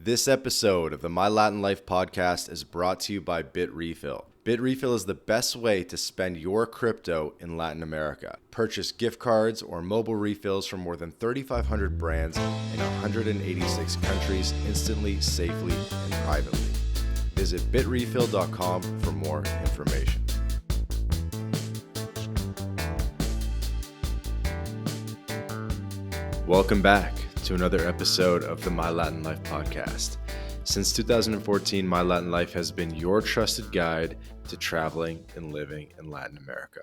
This episode of the My Latin Life podcast is brought to you by BitRefill. BitRefill is the best way to spend your crypto in Latin America. Purchase gift cards or mobile refills from more than 3,500 brands in 186 countries instantly, safely, and privately. Visit bitrefill.com for more information. Welcome back to another episode of the My Latin Life podcast. Since 2014, My Latin Life has been your trusted guide to traveling and living in Latin America.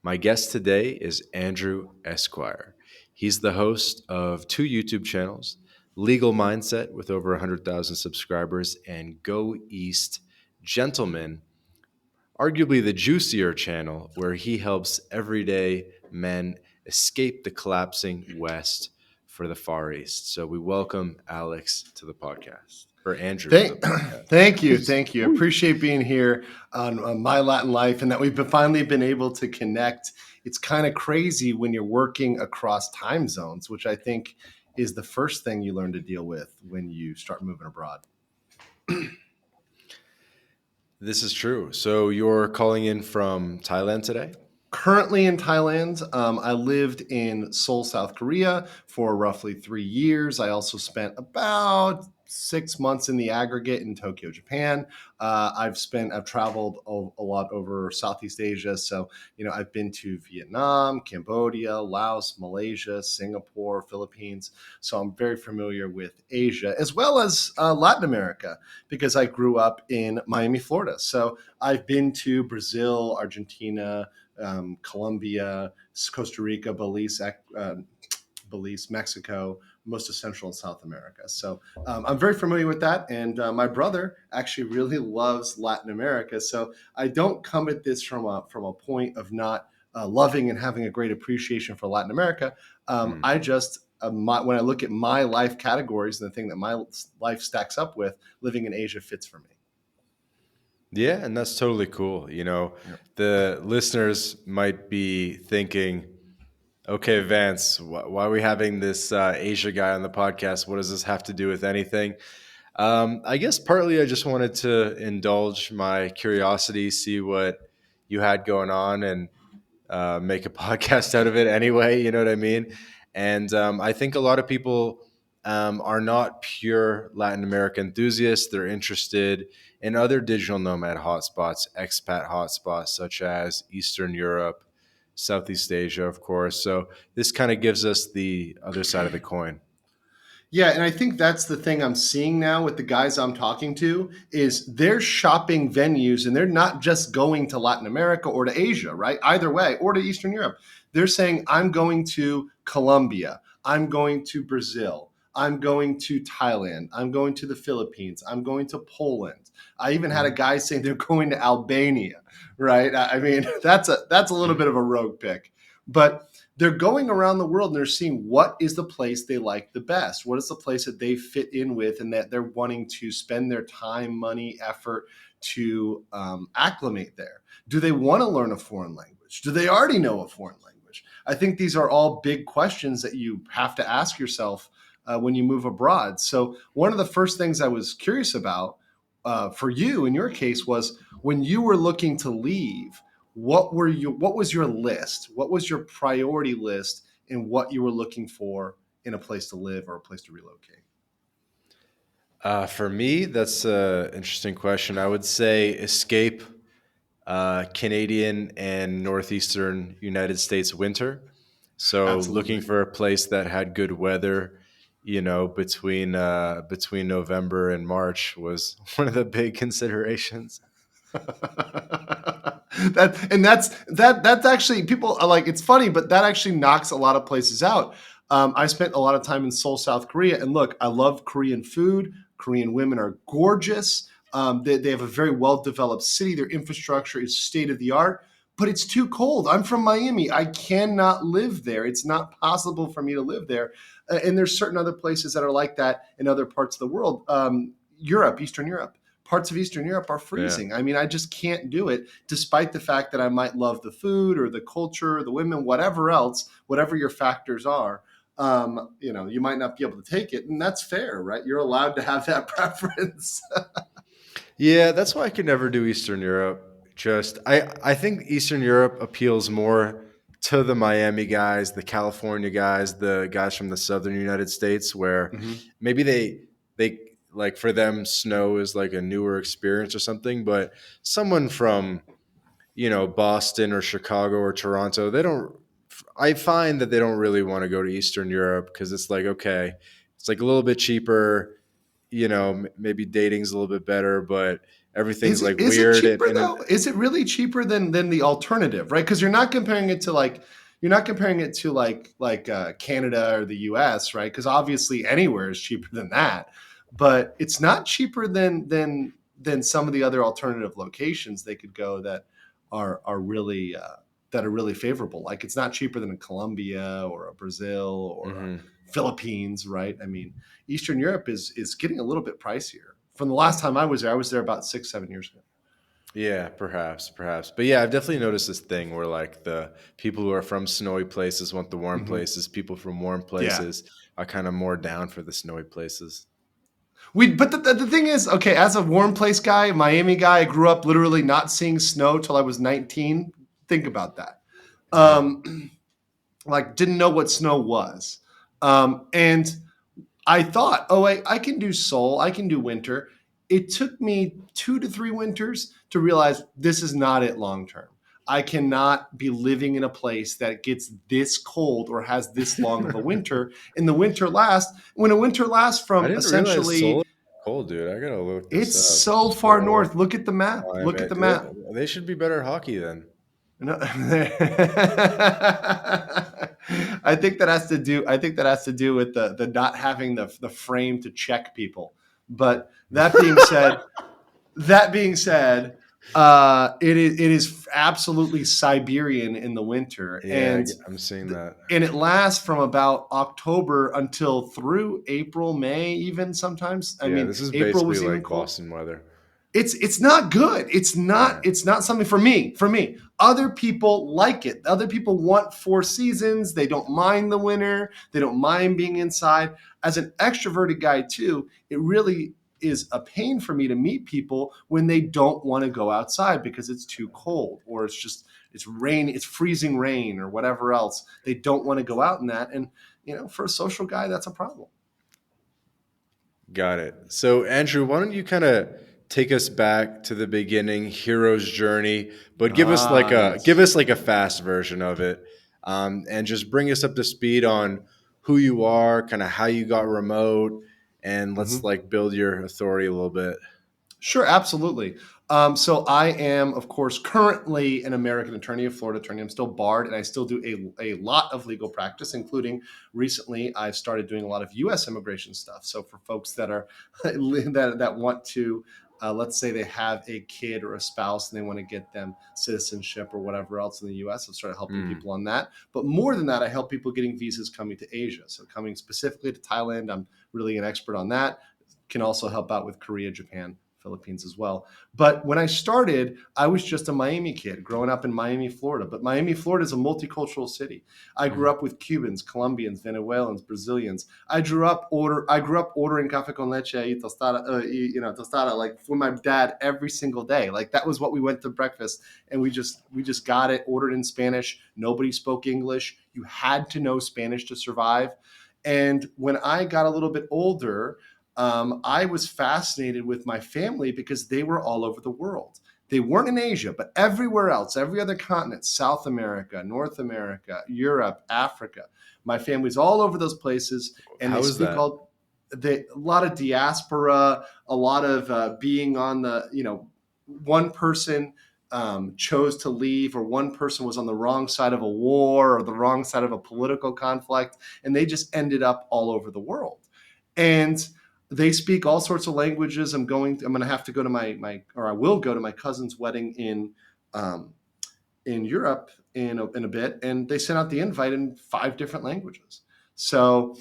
My guest today is Andrew Esquire. He's the host of two YouTube channels, Legal Mindset with over 100,000 subscribers and Go East Gentlemen, arguably the juicier channel where he helps everyday men escape the collapsing West for the Far East. So we welcome Alex to the podcast, or Andrew. Thank you. Appreciate being here on My Latin Life and that we've finally been able to connect. It's kind of crazy when you're working across time zones, which I think is the first thing you learn to deal with when you start moving abroad. This is true. So you're calling in from Thailand today? Currently in Thailand. I lived in Seoul, South Korea for roughly 3 years. I also spent about 6 months in the aggregate in Tokyo, Japan. I've traveled a lot over Southeast Asia. So, I've been to Vietnam, Cambodia, Laos, Malaysia, Singapore, Philippines. So I'm very familiar with Asia as well as Latin America because I grew up in Miami, Florida. So I've been to Brazil, Argentina, Colombia, Costa Rica, Belize, Mexico, most of Central and South America. So I'm very familiar with that. And my brother actually really loves Latin America. So I don't come at this from a point of not loving and having a great appreciation for Latin America. I just, when I look at my life categories and the thing that my life stacks up with, living in Asia fits for me. Yeah, and that's totally cool. The listeners might be thinking, okay, Vance, why are we having this Asia guy on the podcast? What does this have to do with anything? I guess partly I just wanted to indulge my curiosity, see what you had going on and make a podcast out of it anyway, you know what I mean? And I think a lot of people are not pure Latin America enthusiasts. They're interested in other digital nomad hotspots, expat hotspots, such as Eastern Europe, Southeast Asia, of course. So this kind of gives us the other side of the coin. Yeah, and I think that's the thing I'm seeing now with the guys I'm talking to is they're shopping venues and they're not just going to Latin America or to Asia, right? Either way, or to Eastern Europe. They're saying, I'm going to Colombia. I'm going to Brazil. I'm going to Thailand. I'm going to the Philippines. I'm going to Poland. I even had a guy saying they're going to Albania, right? I mean, that's a little bit of a rogue pick. But they're going around the world and they're seeing what is the place they like the best. What is the place that they fit in with and that they're wanting to spend their time, money, effort to acclimate there? Do they want to learn a foreign language? Do they already know a foreign language? I think these are all big questions that you have to ask yourself when you move abroad. So one of the first things I was curious about for you in your case was when you were looking to leave, what was your list? What was your priority list in what you were looking for in a place to live or a place to relocate? For me, that's an interesting question. I would say escape Canadian and northeastern United States winter. So Absolutely. Looking for a place that had good weather, between November and March was one of the big considerations. That's actually, people are like, it's funny, but that actually knocks a lot of places out. I spent a lot of time in Seoul, South Korea, and look, I love Korean food. Korean women are gorgeous. They have a very well-developed city. Their infrastructure is state-of-the-art, but it's too cold. I'm from Miami. I cannot live there. It's not possible for me to live there. And there's certain other places that are like that in other parts of the world. Europe, Eastern Europe. Parts of Eastern Europe are freezing. Yeah. I mean, I just can't do it, despite the fact that I might love the food or the culture, or the women, whatever else, whatever your factors are. You might not be able to take it, and that's fair, right? You're allowed to have that preference. Yeah, that's why I could never do Eastern Europe. Just I think Eastern Europe appeals more to the Miami guys, the California guys, the guys from the southern United States, where Mhm. maybe they like for them snow is like a newer experience or something, but someone from Boston or Chicago or Toronto, they don't. I find that they don't really want to go to Eastern Europe because it's like okay, it's like a little bit cheaper. Maybe dating's a little bit better, but everything's like Is it weird cheaper and though? Is it really cheaper than the alternative, right? Because you're not comparing it to Canada or the U.S., right? Because obviously anywhere is cheaper than that, but it's not cheaper than some of the other alternative locations they could go that are really that are really favorable. Like it's not cheaper than a Colombia or a Brazil or a mhm. Philippines, right? I mean, Eastern Europe is getting a little bit pricier. From the last time I was there about 6, 7 years ago. Yeah, perhaps. But yeah, I've definitely noticed this thing where like the people who are from snowy places want the warm Hmm. places. People from warm Yeah, places are kind of more down for the snowy places. but the thing is, okay, as a warm place guy, Miami guy, I grew up literally not seeing snow till I was 19. Think about that. Uh-huh. Um, like didn't know what snow was, and I thought, oh, I can do Seoul, I can do winter. It took me 2 to 3 winters to realize this is not it long term. I cannot be living in a place that gets this cold or has this long of a winter. And the winter lasts, when a winter lasts I from didn't realize Seoul essentially, is cold, dude. I gotta look this it's up. so far Seoul north. Look at the map. Look at climate. the map. They should be better at hockey then. No. I think that has to do. I think that has to do with the not having the frame to check people. But that being said, it is absolutely Siberian in the winter, Yeah, I'm seeing that. and it lasts from about October until through April, May, even sometimes. I Yeah, mean, this is April basically was even like cold. Boston weather. It's not good. Yeah. It's not something for me. For me, other people like it. Other people want 4 seasons. They don't mind the winter. They don't mind being inside. As an extroverted guy too, it really is a pain for me to meet people when they don't want to go outside because it's too cold or it's rain, it's freezing rain or whatever else. They don't want to go out in that, and for a social guy, that's a problem. Got it. So, Andrew, why don't you kind of take us back to the beginning, hero's journey, but Ah, give yes. us like a fast version of it, and just bring us up to speed on who you are, kind of how you got remote, and let's Mhm. like build your authority a little bit. Sure, absolutely. So I am, of course, currently an American attorney, a Florida attorney. I'm still barred, and I still do a lot of legal practice, including recently I've started doing a lot of U.S. immigration stuff. So for folks that are that want to, let's say they have a kid or a spouse and they want to get them citizenship or whatever else in the U.S., I've started helping Mm, people on that. But more than that, I help people getting visas coming to Asia. So coming specifically to Thailand, I'm really an expert on that. Can also help out with Korea, Japan, Philippines as well. But when I started, I was just a Miami kid growing up in Miami, Florida. But Miami, Florida is a multicultural city. I grew mhm. up with Cubans, Colombians, Venezuelans, Brazilians. I grew up ordering café con leche y tostada, tostada like for my dad every single day. Like that was what we went to breakfast, and we just got it ordered in Spanish. Nobody spoke English. You had to know Spanish to survive. And when I got a little bit older, I was fascinated with my family because they were all over the world. They weren't in Asia, but everywhere else, every other continent, South America, North America, Europe, Africa. My family's all over those places, and they How is speak that? a lot of diaspora, a lot of being on one person chose to leave, or one person was on the wrong side of a war or the wrong side of a political conflict, and they just ended up all over the world. And they speak all sorts of languages. I'm going to have to go to or I will go to my cousin's wedding um, in Europe in a bit, and they sent out the invite in 5 different languages. So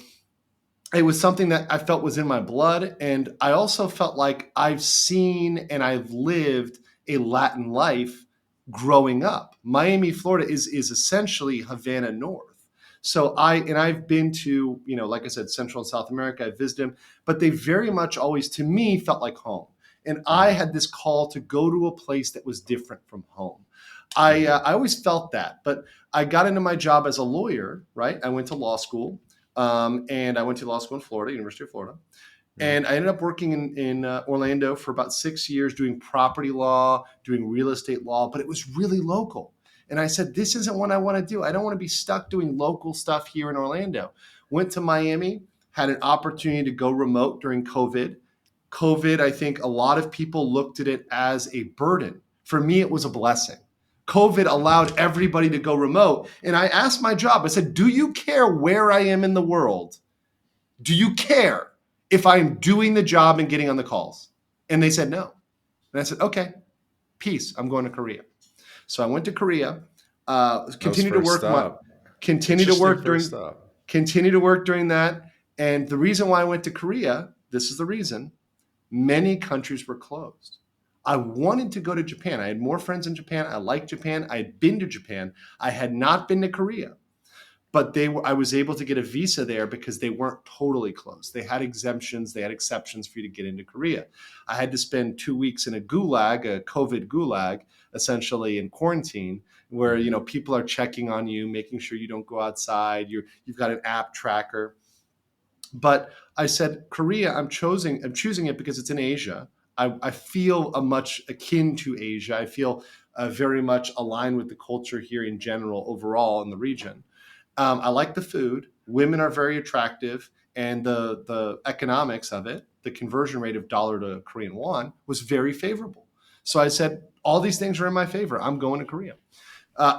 it was something that I felt was in my blood, and I also felt like I've seen and I've lived a Latin life growing up. Miami, Florida is essentially Havana North. So I've been to, like I said, Central and South America. I visited them, but they very much always, to me, felt like home. And I Mm-hmm. had this call to go to a place that was different from home. Mm-hmm. I always felt that, but I got into my job as a lawyer, right? I went to law school, and I went to law school in Florida, University of Florida. Mm-hmm. And I ended up working in Orlando for about 6 years doing property law, doing real estate law, but it was really local. And I said, this isn't what I want to do. I don't want to be stuck doing local stuff here in Orlando. Went to Miami, had an opportunity to go remote during COVID. COVID, I think a lot of people looked at it as a burden. For me, it was a blessing. COVID allowed everybody to go remote. And I asked my job, I said, do you care where I am in the world? Do you care if I'm doing the job and getting on the calls? And they said no. And I said, okay, peace. I'm going to Korea. So I went to Korea, That was first stop. continue to Interesting work first during stop. continue to work during that. And the reason why I went to Korea, this is the reason, many countries were closed. I wanted to go to Japan. I had more friends in Japan. I liked Japan. I had been to Japan. I had not been to Korea, but I was able to get a visa there because they weren't totally closed. They had exemptions, they had exceptions for you to get into Korea. I had to spend 2 weeks in a gulag, a COVID gulag, essentially in quarantine, where Mm-hmm. people are checking on you, making sure you don't go outside. You've got an app tracker. But I said, Korea, I'm choosing it because it's in Asia. I feel a much akin to Asia. I feel very much aligned with the culture here in general, overall in the region. I like the food. Women are very attractive, and the economics of it, the conversion rate of dollar to Korean won, was very favorable. So I said, all these things are in my favor. I'm going to Korea.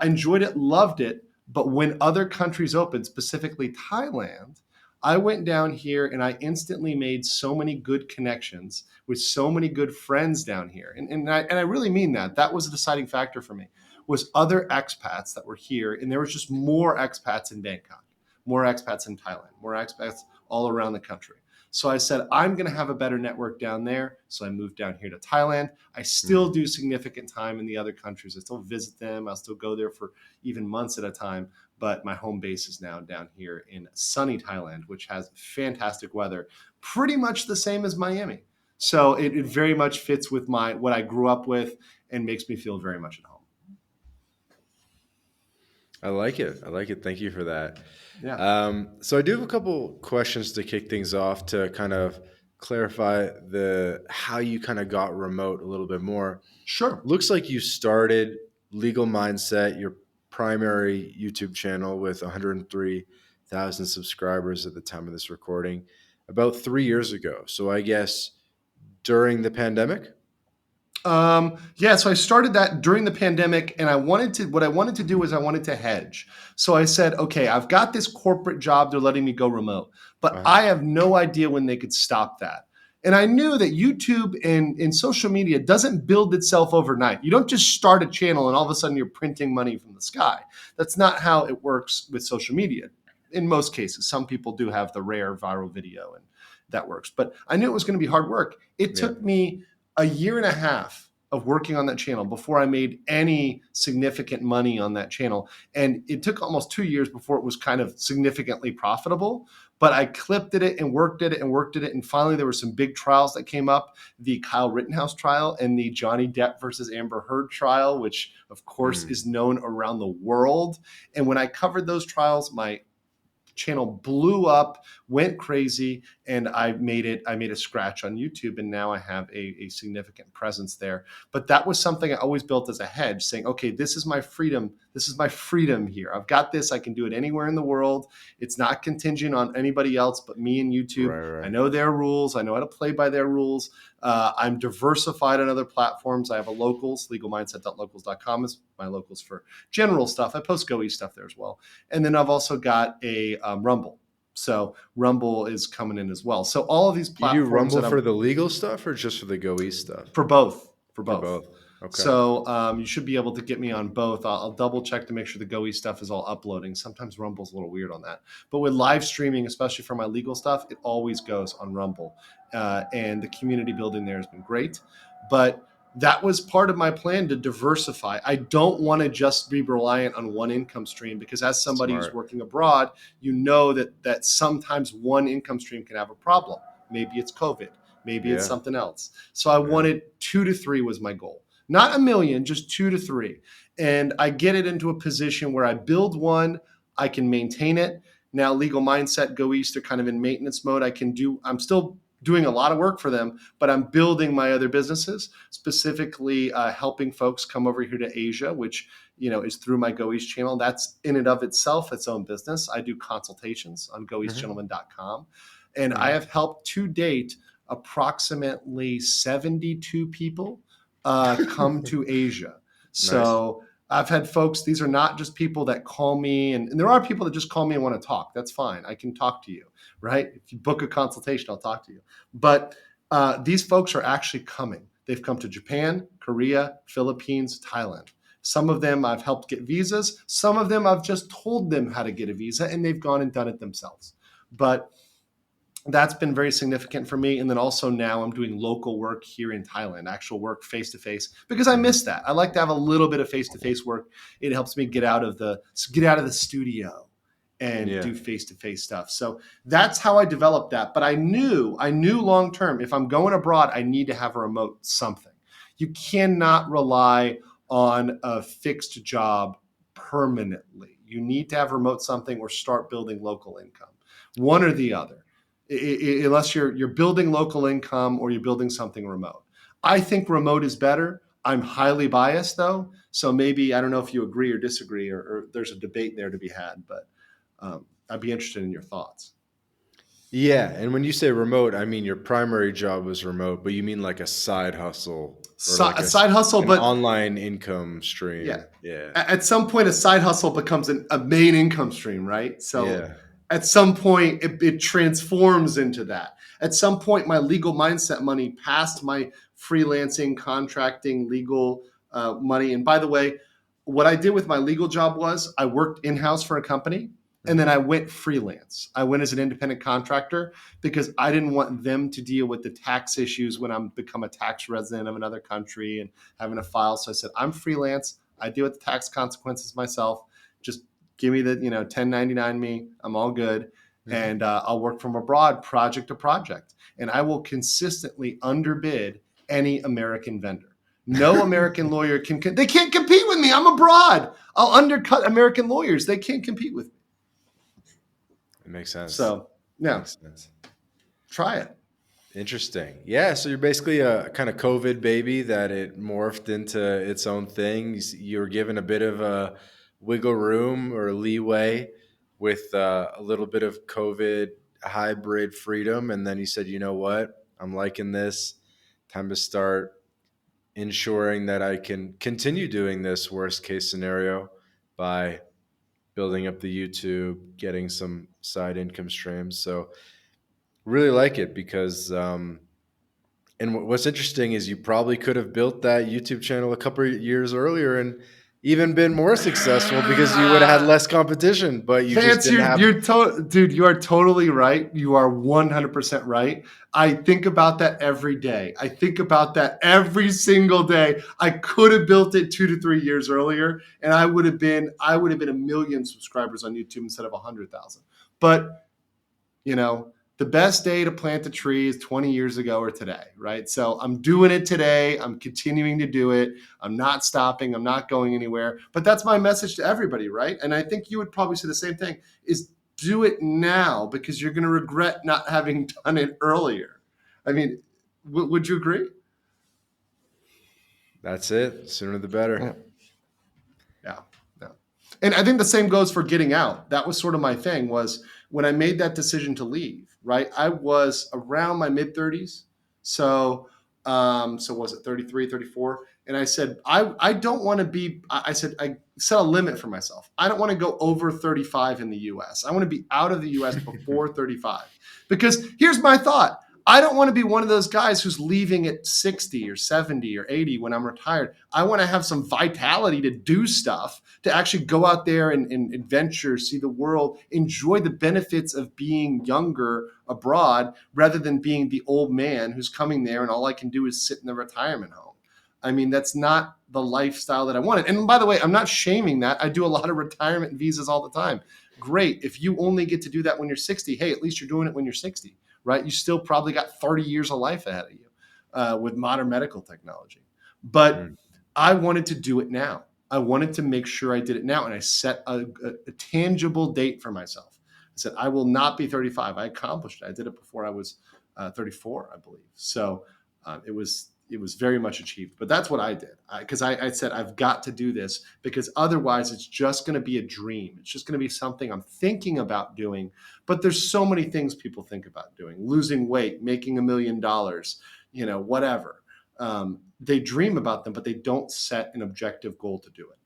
Enjoyed it, loved it. But when other countries opened, specifically Thailand, I went down here and I instantly made so many good connections with so many good friends down here. And I really mean that. That was a deciding factor for me, was other expats that were here. And there was just more expats in Bangkok, more expats in Thailand, more expats all around the country. So I said, I'm going to have a better network down there. So I moved down here to Thailand. I still Mm-hmm. do significant time in the other countries. I still visit them. I'll still go there for even months at a time. But my home base is now down here in sunny Thailand, which has fantastic weather, pretty much the same as Miami. So it very much fits with what I grew up with and makes me feel very much at home. I like it. I like it. Thank you for that. Yeah, So I do have a couple questions to kick things off to kind of clarify the how you kind of got remote a little bit more. sure. Looks like you started Legal Mindset, your primary YouTube channel, with 103,000 subscribers at the time of this recording, about 3 years ago. So I guess during the pandemic. Yeah, so I started that during the pandemic, and what I wanted to do is I wanted to hedge. So I said, okay, I've got this corporate job, they're letting me go remote, but Uh-huh. I have no idea when they could stop that. And I knew that YouTube and social media doesn't build itself overnight. You don't just start a channel and all of a sudden you're printing money from the sky. That's not how it works with social media. In most cases, some people do have the rare viral video and that works. But I knew it was going to be hard work. It Yeah. took me a year and a half of working on that channel before I made any significant money on that channel. And it took almost 2 years before it was kind of significantly profitable. But I clipped at it and worked at it and worked at it. And finally, there were some big trials that came up, the Kyle Rittenhouse trial and the Johnny Depp versus Amber Heard trial, which, of course, Mm. is known around the world. And when I covered those trials, my channel blew up, went crazy, and I made a scratch on YouTube, and now I have a significant presence there. But that was something I always built as a hedge, saying, okay, this is my freedom. This is my freedom here. I've got this. I can do it anywhere in the world. It's not contingent on anybody else but me and YouTube. Right, I right. know their rules. I know how to play by their rules. I'm diversified on other platforms. I have a locals, legalmindset.locals.com is my locals for general stuff. I post GoE stuff there as well. And then I've also got a Rumble. So Rumble is coming in as well. So all of these You do platforms Rumble that for I'm the legal stuff or just for the Go East stuff? for both, for For both. both. Okay. So you should be able to get me on both. I'll double check to make sure the GoE stuff is all uploading. Sometimes Rumble's a little weird on that. But with live streaming, especially for my legal stuff, it always goes on Rumble. And the community building there has been great. But that was part of my plan to diversify. I don't want to just be reliant on one income stream, because as somebody who's Smart. working abroad, you know that sometimes one income stream can have a problem. Maybe it's COVID, maybe it's Yeah. something else. So I Yeah. wanted 2 to 3 was my goal. Not a million, just 2 to 3. And I get it into a position where I build one, I can maintain it. Now Legal Mindset, Go East are kind of in maintenance mode. I'm still doing a lot of work for them, but I'm building my other businesses, specifically helping folks come over here to Asia, which is through my Go East channel. That's in and of itself its own business. I do consultations on Hmm. goeastgentleman.com, and I Hmm. have helped to date approximately 72 people come to Asia. Nice. So I've had folks, these are not just people that call me, and there are people that just call me and want to talk. That's fine. I can talk to you, right? If you book a consultation, I'll talk to you. But these folks are actually coming. They've come to Japan, Korea, Philippines, Thailand. Some of them I've helped get visas. Some of them I've just told them how to get a visa, and they've gone and done it themselves. But that's been very significant for me. And then also now I'm doing local work here in Thailand, actual work face to face, because I Hmm. miss that. I like to have a little bit of face to face work. It helps me get out of the studio and Yeah. do face to face stuff. So that's how I developed that. But I knew long term, if I'm going abroad, I need to have a remote something. You cannot rely on a fixed job permanently. You need to have remote something or start building local income. One or the other, unless you're building local income or you're building something remote. I think remote is better. I'm highly biased though, so maybe I don't know if you agree or disagree, or there's a debate there to be had. But I'd be interested in your thoughts. Yeah, and when you say remote, I mean your primary job was remote, but you mean like a side hustle or like A side hustle, an but online income yeah, stream. Yeah. at some point a side hustle becomes a main income stream, right? So Yeah. at some point it transforms into that. At some point my legal mindset money passed my freelancing, contracting, legal money. And by the way, what I did with my legal job was I worked in-house for a company, and then Hmm. I went freelance. I went as an independent contractor because I didn't want them to deal with the tax issues when I'm become a tax resident of another country and having to file. So I said, I'm freelance. I deal with the tax consequences myself. Just give me the 1099 me. I'm all good. Hmm. And I'll work from abroad project to project. And I will consistently underbid any American vendor. No American lawyer they can't compete with me. I'm abroad. I'll undercut American lawyers. They can't compete with me. It makes sense. So, yeah, Makes sense. try it. Interesting. Yeah, so you're basically a kind of COVID baby that it morphed into its own thing. You were given a bit of a wiggle room or leeway with a little bit of COVID hybrid freedom, and then you said, you know what, I'm liking this. Time to start ensuring that I can continue doing this worst case scenario by building up the YouTube, getting some side income streams. So really like it because and what's interesting is you probably could have built that YouTube channel a couple of years earlier and even been more successful because you would have had less competition, but you just Vance, didn't have. dude, you are totally right. You are 100% right. I think about that every day. I think about that every single day. I could have built it 2 to 3 years earlier, and I would have been a million subscribers on YouTube instead of 100,000. But you know, the best day to plant a tree is 20 years ago or today, right? So I'm doing it today. I'm continuing to do it. I'm not stopping. I'm not going anywhere. But that's my message to everybody, right? And I think you would probably say the same thing, is do it now, because you're going to regret not having done it earlier. I mean, would you agree? That's it. Sooner the better. Yeah. Yeah. Yeah. And I think the same goes for getting out. That was sort of my thing, was when I made that decision to leave, right? I was around my mid 30s. So, so was it 33, 34? And I said, I don't want to be, I said, I set a limit for myself. I don't want to go over 35 in the US. I want to be out of the US before 35. Because here's my thought. I don't want to be one of those guys who's leaving at 60 or 70 or 80 when I'm retired. I want to have some vitality to do stuff, to actually go out there and adventure, see the world, enjoy the benefits of being younger abroad rather than being the old man who's coming there and all I can do is sit in the retirement home. I mean, that's not the lifestyle that I wanted. And by the way, I'm not shaming that. I do a lot of retirement visas all the time. Great. If you only get to do that when you're 60, hey, at least you're doing it when you're 60, right? You still probably got 30 years of life ahead of you with modern medical technology. But Mm. I wanted to do it now. I wanted to make sure I did it now. And I set a tangible date for myself. I said, I will not be 35. I accomplished it. I did it before I was 34, I believe. So it was very much achieved. But that's what I did, because I said I've got to do this, because otherwise it's just going to be a dream. It's just going to be something I'm thinking about doing. But there's so many things people think about doing: losing weight, making $1 million, whatever. They dream about them, but they don't set an objective goal to do it.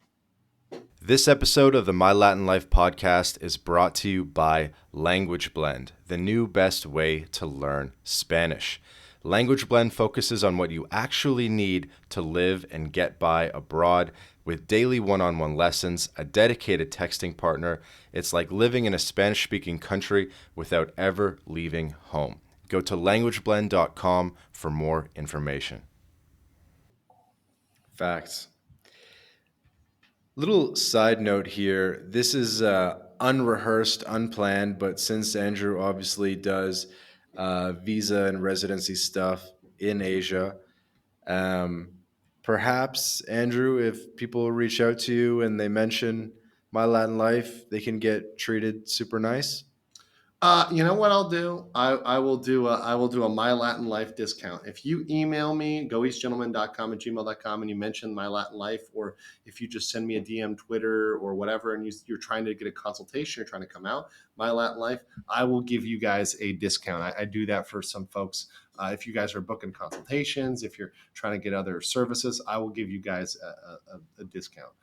This episode of the My Latin Life podcast is brought to you by Language Blend, the new best way to learn Spanish. Language Blend focuses on what you actually need to live and get by abroad. With daily one-on-one lessons, a dedicated texting partner, it's like living in a Spanish-speaking country without ever leaving home. Go to languageblend.com for more information. Facts. Little side note here. This is unrehearsed, unplanned, but since Andrew obviously does visa and residency stuff in Asia, um, perhaps, Andrew, if people reach out to you and they mention My Latin Life, they can get treated super nice. You know what I'll do? I will do a My Latin Life discount. If you email me, goeastgentleman.com@gmail.com, and you mention My Latin Life, or if you just send me a DM, Twitter, or whatever, and you're trying to get a consultation, you're trying to come out, My Latin Life, I will give you guys a discount. I do that for some folks. If you guys are booking consultations, if you're trying to get other services, I will give you guys a discount.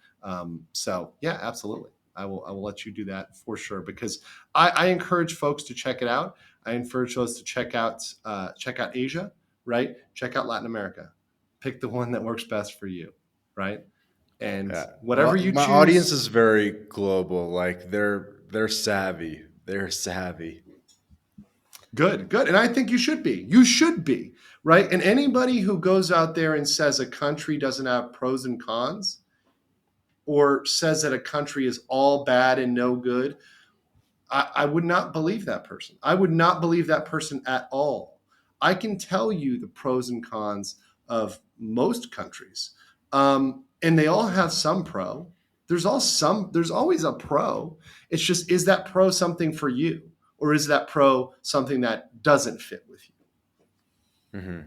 So yeah, absolutely. I will let you do that for sure, because I encourage folks to check it out. I encourage folks to check out Asia, right? Check out Latin America. Pick the one that works best for you, right? And Yeah. whatever you My audience choose. is very global. Like they're savvy. They're savvy. Good, good. And I think you should be. You should be, right? And anybody who goes out there and says a country doesn't have pros and cons, or says that a country is all bad and no good, I would not believe that person. I would not believe that person at all. I can tell you the pros and cons of most countries, and they all have some pro. There's always a pro. It's just, is that pro something for you, or is that pro something that doesn't fit with you? Mm-hmm.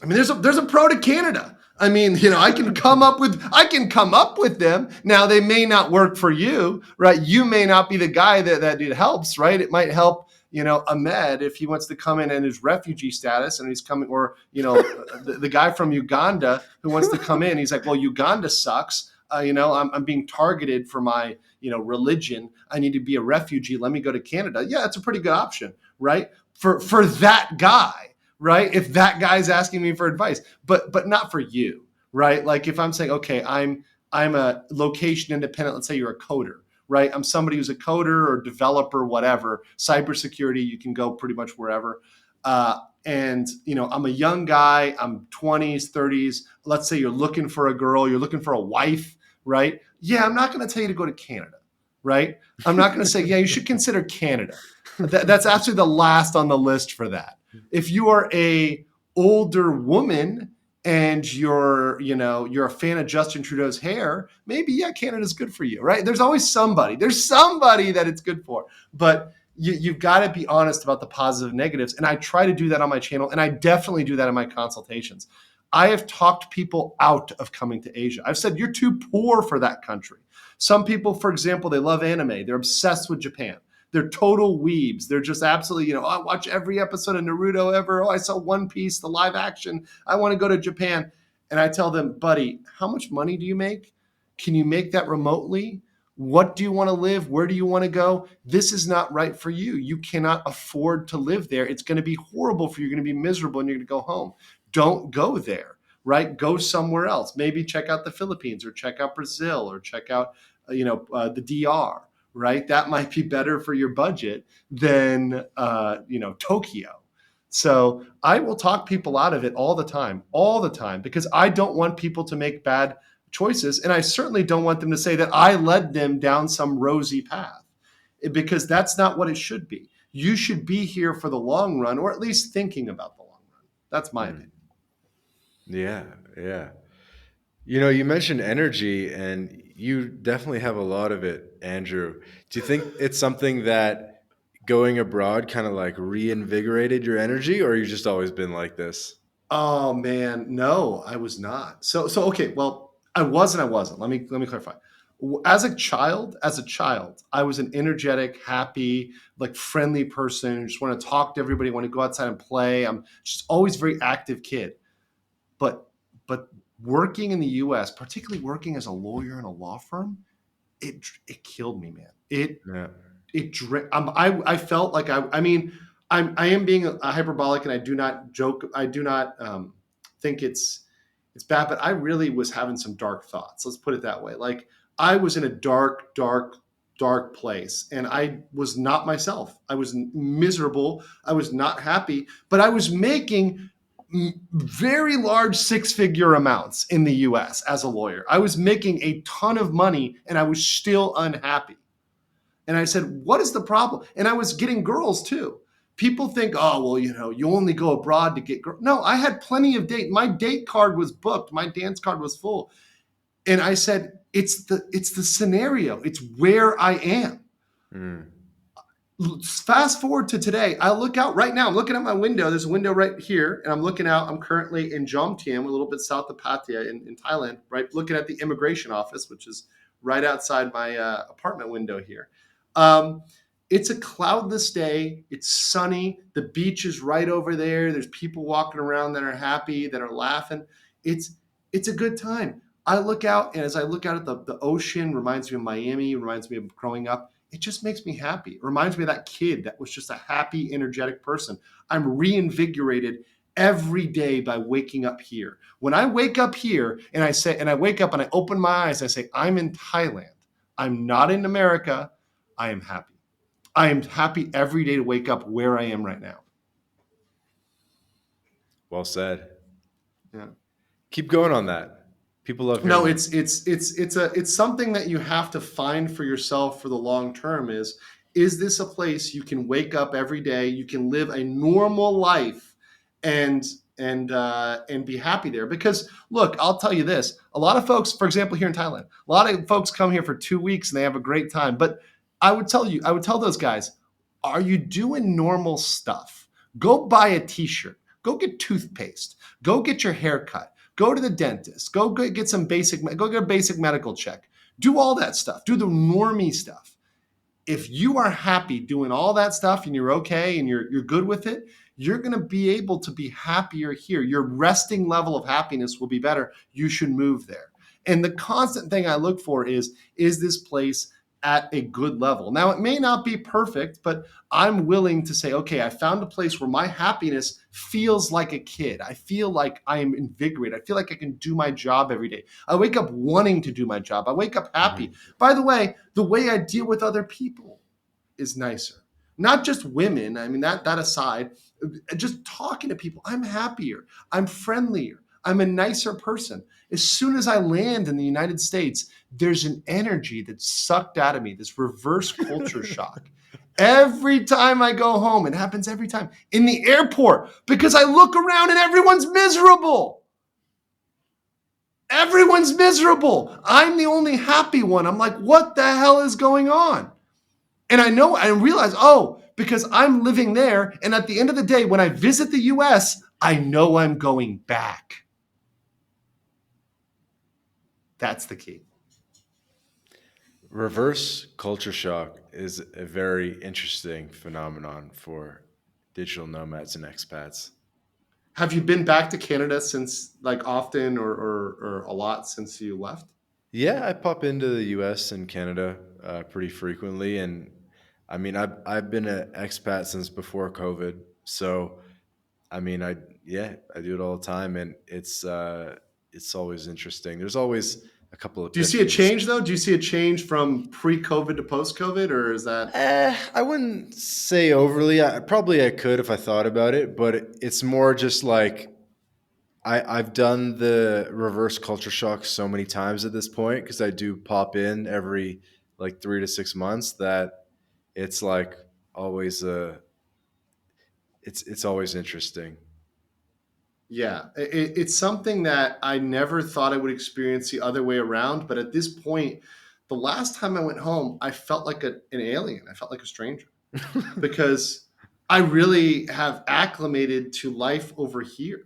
I mean, there's a pro to Canada. I mean, I can come up with them. Now they may not work for you, right? You may not be the guy that it helps, right? It might help, Ahmed, if he wants to come in his refugee status, and he's coming, or the guy from Uganda who wants to come in. He's like, well, Uganda sucks. I'm being targeted for my religion. I need to be a refugee. Let me go to Canada. Yeah, that's a pretty good option, right? For that guy. Right? If that guy's asking me for advice, but not for you, right? Like if I'm saying, okay, I'm a location independent. Let's say you're a coder, right? I'm somebody who's a coder or developer, whatever. Cybersecurity, you can go pretty much wherever. And I'm a young guy. I'm 20s, 30s. Let's say you're looking for a girl. You're looking for a wife, right? Yeah, I'm not going to tell you to go to Canada, right? I'm not going to say, yeah, you should consider Canada. That's actually the last on the list for that. If you are a older woman and you're a fan of Justin Trudeau's hair, maybe, yeah, Canada's good for you, right? There's always somebody. There's somebody that it's good for. But you've got to be honest about the positive and negatives. And I try to do that on my channel, and I definitely do that in my consultations. I have talked people out of coming to Asia. I've said, you're too poor for that country. Some people, for example, they love anime. They're obsessed with Japan. They're total weebs. They're just absolutely, I watch every episode of Naruto ever. Oh, I saw One Piece, the live action. I want to go to Japan. And I tell them, buddy, how much money do you make? Can you make that remotely? What do you want to live? Where do you want to go? This is not right for you. You cannot afford to live there. It's going to be horrible for you. You're going to be miserable, and you're going to go home. Don't go there, right? Go somewhere else. Maybe check out the Philippines, or check out Brazil, or check out, the DR. Right? That might be better for your budget than Tokyo. So I will talk people out of it all the time, because I don't want people to make bad choices. And I certainly don't want them to say that I led them down some rosy path, because that's not what it should be. You should be here for the long run, or at least thinking about the long run. That's my Mm. opinion. Yeah, yeah. You know, you mentioned energy, and you definitely have a lot of it, Andrew. Do you think it's something that going abroad kind of like reinvigorated your energy, or you just always been like this? Oh man, no, I was not. So okay, well, I was and I wasn't. Let me clarify. As a child, I was an energetic, happy, like friendly person. Just want to talk to everybody. Want to go outside and play. I'm just always a very active kid. But but working in the U.S., particularly working as a lawyer in a law firm, it killed me, man. Yeah. I felt like I mean, I am being a hyperbolic, and I do not joke. I do not think it's bad, but I really was having some dark thoughts. Let's put it that way. Like, I was in a dark place, and I was not myself. I was miserable. I was not happy, but I was making very large six-figure amounts in the US as a lawyer. I was making a ton of money, and I was still unhappy. And I said, what is the problem? And I was getting girls too. People think, oh, well, you only go abroad to get girls. No, I had plenty of date. My date card was booked. My dance card was full. And I said, it's the scenario. It's where I am. Mm. Fast forward to today. I look out right now. I'm looking at my window. There's a window right here, and I'm looking out. I'm currently in Jomtien, a little bit south of Pattaya in Thailand, right? Looking at the immigration office, which is right outside my apartment window here. Um, it's a cloudless day. It's sunny. The beach is right over there. There's people walking around that are happy, that are laughing. It's it's a good time. I look out, and as I look out at the ocean, reminds me of Miami, reminds me of growing up. It just makes me happy. It reminds me of that kid that was just a happy, energetic person. I'm reinvigorated every day by waking up here. When I wake up here and I wake up and I open my eyes, I say, I'm in Thailand. I'm not in America. I am happy. I am happy every day to wake up where I am right now. Well said. Yeah. Keep going on that. People love No, hearing that. it's something that you have to find for yourself for the long term. Is this a place you can wake up every day, you can live a normal life, and and be happy there? Because look, I'll tell you this: a lot of folks, for example, here in Thailand, a lot of folks come here for 2 weeks and they have a great time. But I would tell those guys, are you doing normal stuff? Go buy a T-shirt. Go get toothpaste. Go get your hair cut. Go to the dentist. Go get a basic medical check. Do all that stuff. Do the normie stuff. If you are happy doing all that stuff and you're okay and you're good with it, you're going to be able to be happier here. Your resting level of happiness will be better. You should move there. And the constant thing I look for is this place at a good level? Now, it may not be perfect, but I'm willing to say, okay, I found a place where my happiness feels like a kid. I feel like I am invigorated. I feel like I can do my job every day. I wake up wanting to do my job. I wake up happy. Mhm. By the way I deal with other people is nicer. Not just women. I mean, that aside, just talking to people, I'm happier. I'm friendlier. I'm a nicer person. As soon as I land in the United States, there's an energy that's sucked out of me, this reverse culture shock. Every time I go home, it happens every time in the airport, because I look around and everyone's miserable. Everyone's miserable. I'm the only happy one. I'm like, what the hell is going on? And I realize, oh, because I'm living there. And at the end of the day, when I visit the US, I know I'm going back. That's the key. Reverse culture shock is a very interesting phenomenon for digital nomads and expats. Have you been back to Canada since, like, often, or a lot since you left? Yeah, I pop into the U.S. and Canada pretty frequently, and I mean, I've been an expat since before COVID, so I mean, I do it all the time, and it's always interesting. There's always a couple Do you see a epiphanies. change though? Do you see a change from pre-COVID to post-COVID, or is that? I wouldn't say overly. I could if I thought about it, but it's more just like I've done the reverse culture shock so many times at this point because I do pop in every like 3 to 6 months that it's like always it's always interesting. Yeah, it's something that I never thought I would experience the other way around. But at this point, the last time I went home, I felt like an alien. I felt like a stranger because I really have acclimated to life over here.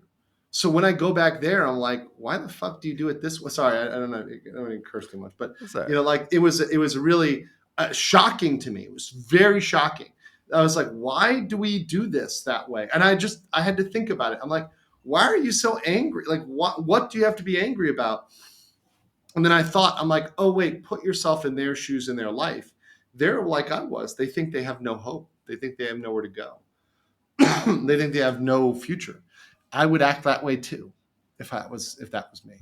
So when I go back there, I'm like, why the fuck do you do it this way? Sorry, I don't know. I don't want to curse too much, but What's that? like it was really shocking to me. It was very shocking. I was like, why do we do this that way? And I had to think about it. I'm like, why are you so angry? Like, what do you have to be angry about? And then I thought, I'm like, oh wait, put yourself in their shoes in their life. They're like I was. They think they have no hope. They think they have nowhere to go. They think they have no future. I would act that way too, if that was me.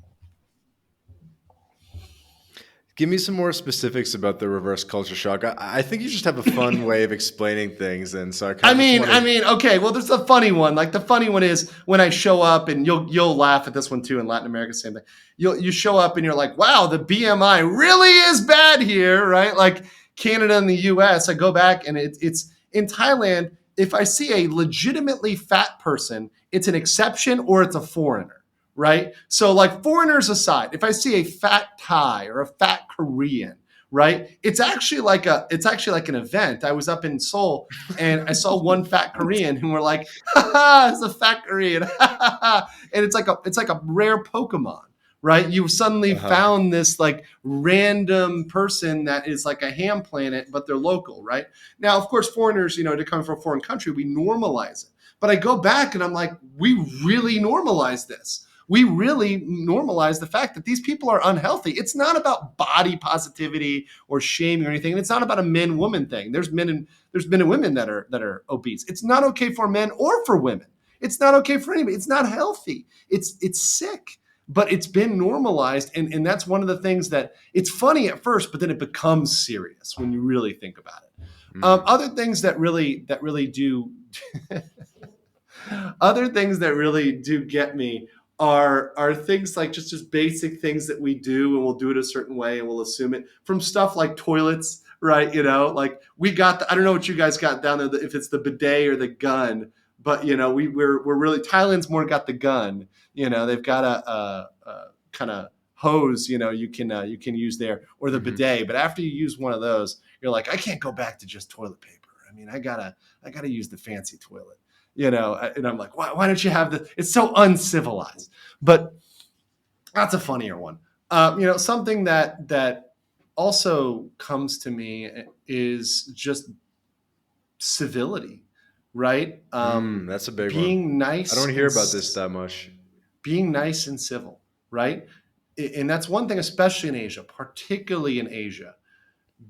Give me some more specifics about the reverse culture shock. I think you just have a fun way of explaining things, and so I kind I of just mean, want I to. mean, okay. Well, there's a funny one. Like the funny one is when I show up, and you'll laugh at this one too. In Latin America, same thing. You show up and you're like, wow, the BMI really is bad here, right? Like Canada and the U.S. I go back and it's in Thailand. If I see a legitimately fat person, it's an exception or it's a foreigner, right? So like foreigners aside, if I see a fat Thai or a fat Korean, right? It's actually like an event. I was up in Seoul and I saw one fat Korean who were like, ha ha, it's a fat Korean. And it's like a rare Pokemon, right? You suddenly Uh-huh. found this like random person that is like a ham planet, but they're local, right? Now, of course, foreigners, to come from a foreign country, we normalize it. But I go back and I'm like, we really normalize this. We really normalize the fact that these people are unhealthy. It's not about body positivity or shaming or anything. And it's not about a men-woman thing. There's men and women that are obese. It's not okay for men or for women. It's not okay for anybody. It's not healthy. It's sick. But it's been normalized, and that's one of the things that it's funny at first, but then it becomes serious when you really think about it. Mm. Other things that really do other things that really do get me are things like just basic things that we do, and we'll do it a certain way and we'll assume it, from stuff like toilets, right? Like we got I don't know what you guys got down there, if it's the bidet or the gun, but we're really, Thailand's more got the gun. They've got a kind of hose, you can use there, or the Hmm. bidet. But after you use one of those, you're like, I can't go back to just toilet paper. I mean, I gotta use the fancy toilet. And I'm like, why don't you have the? It's so uncivilized. But that's a funnier one. Something that also comes to me is just civility, right? That's a big one. Being I don't nice hear about this that much. being nice and civil, right? And that's one thing, especially in Asia, particularly in Asia,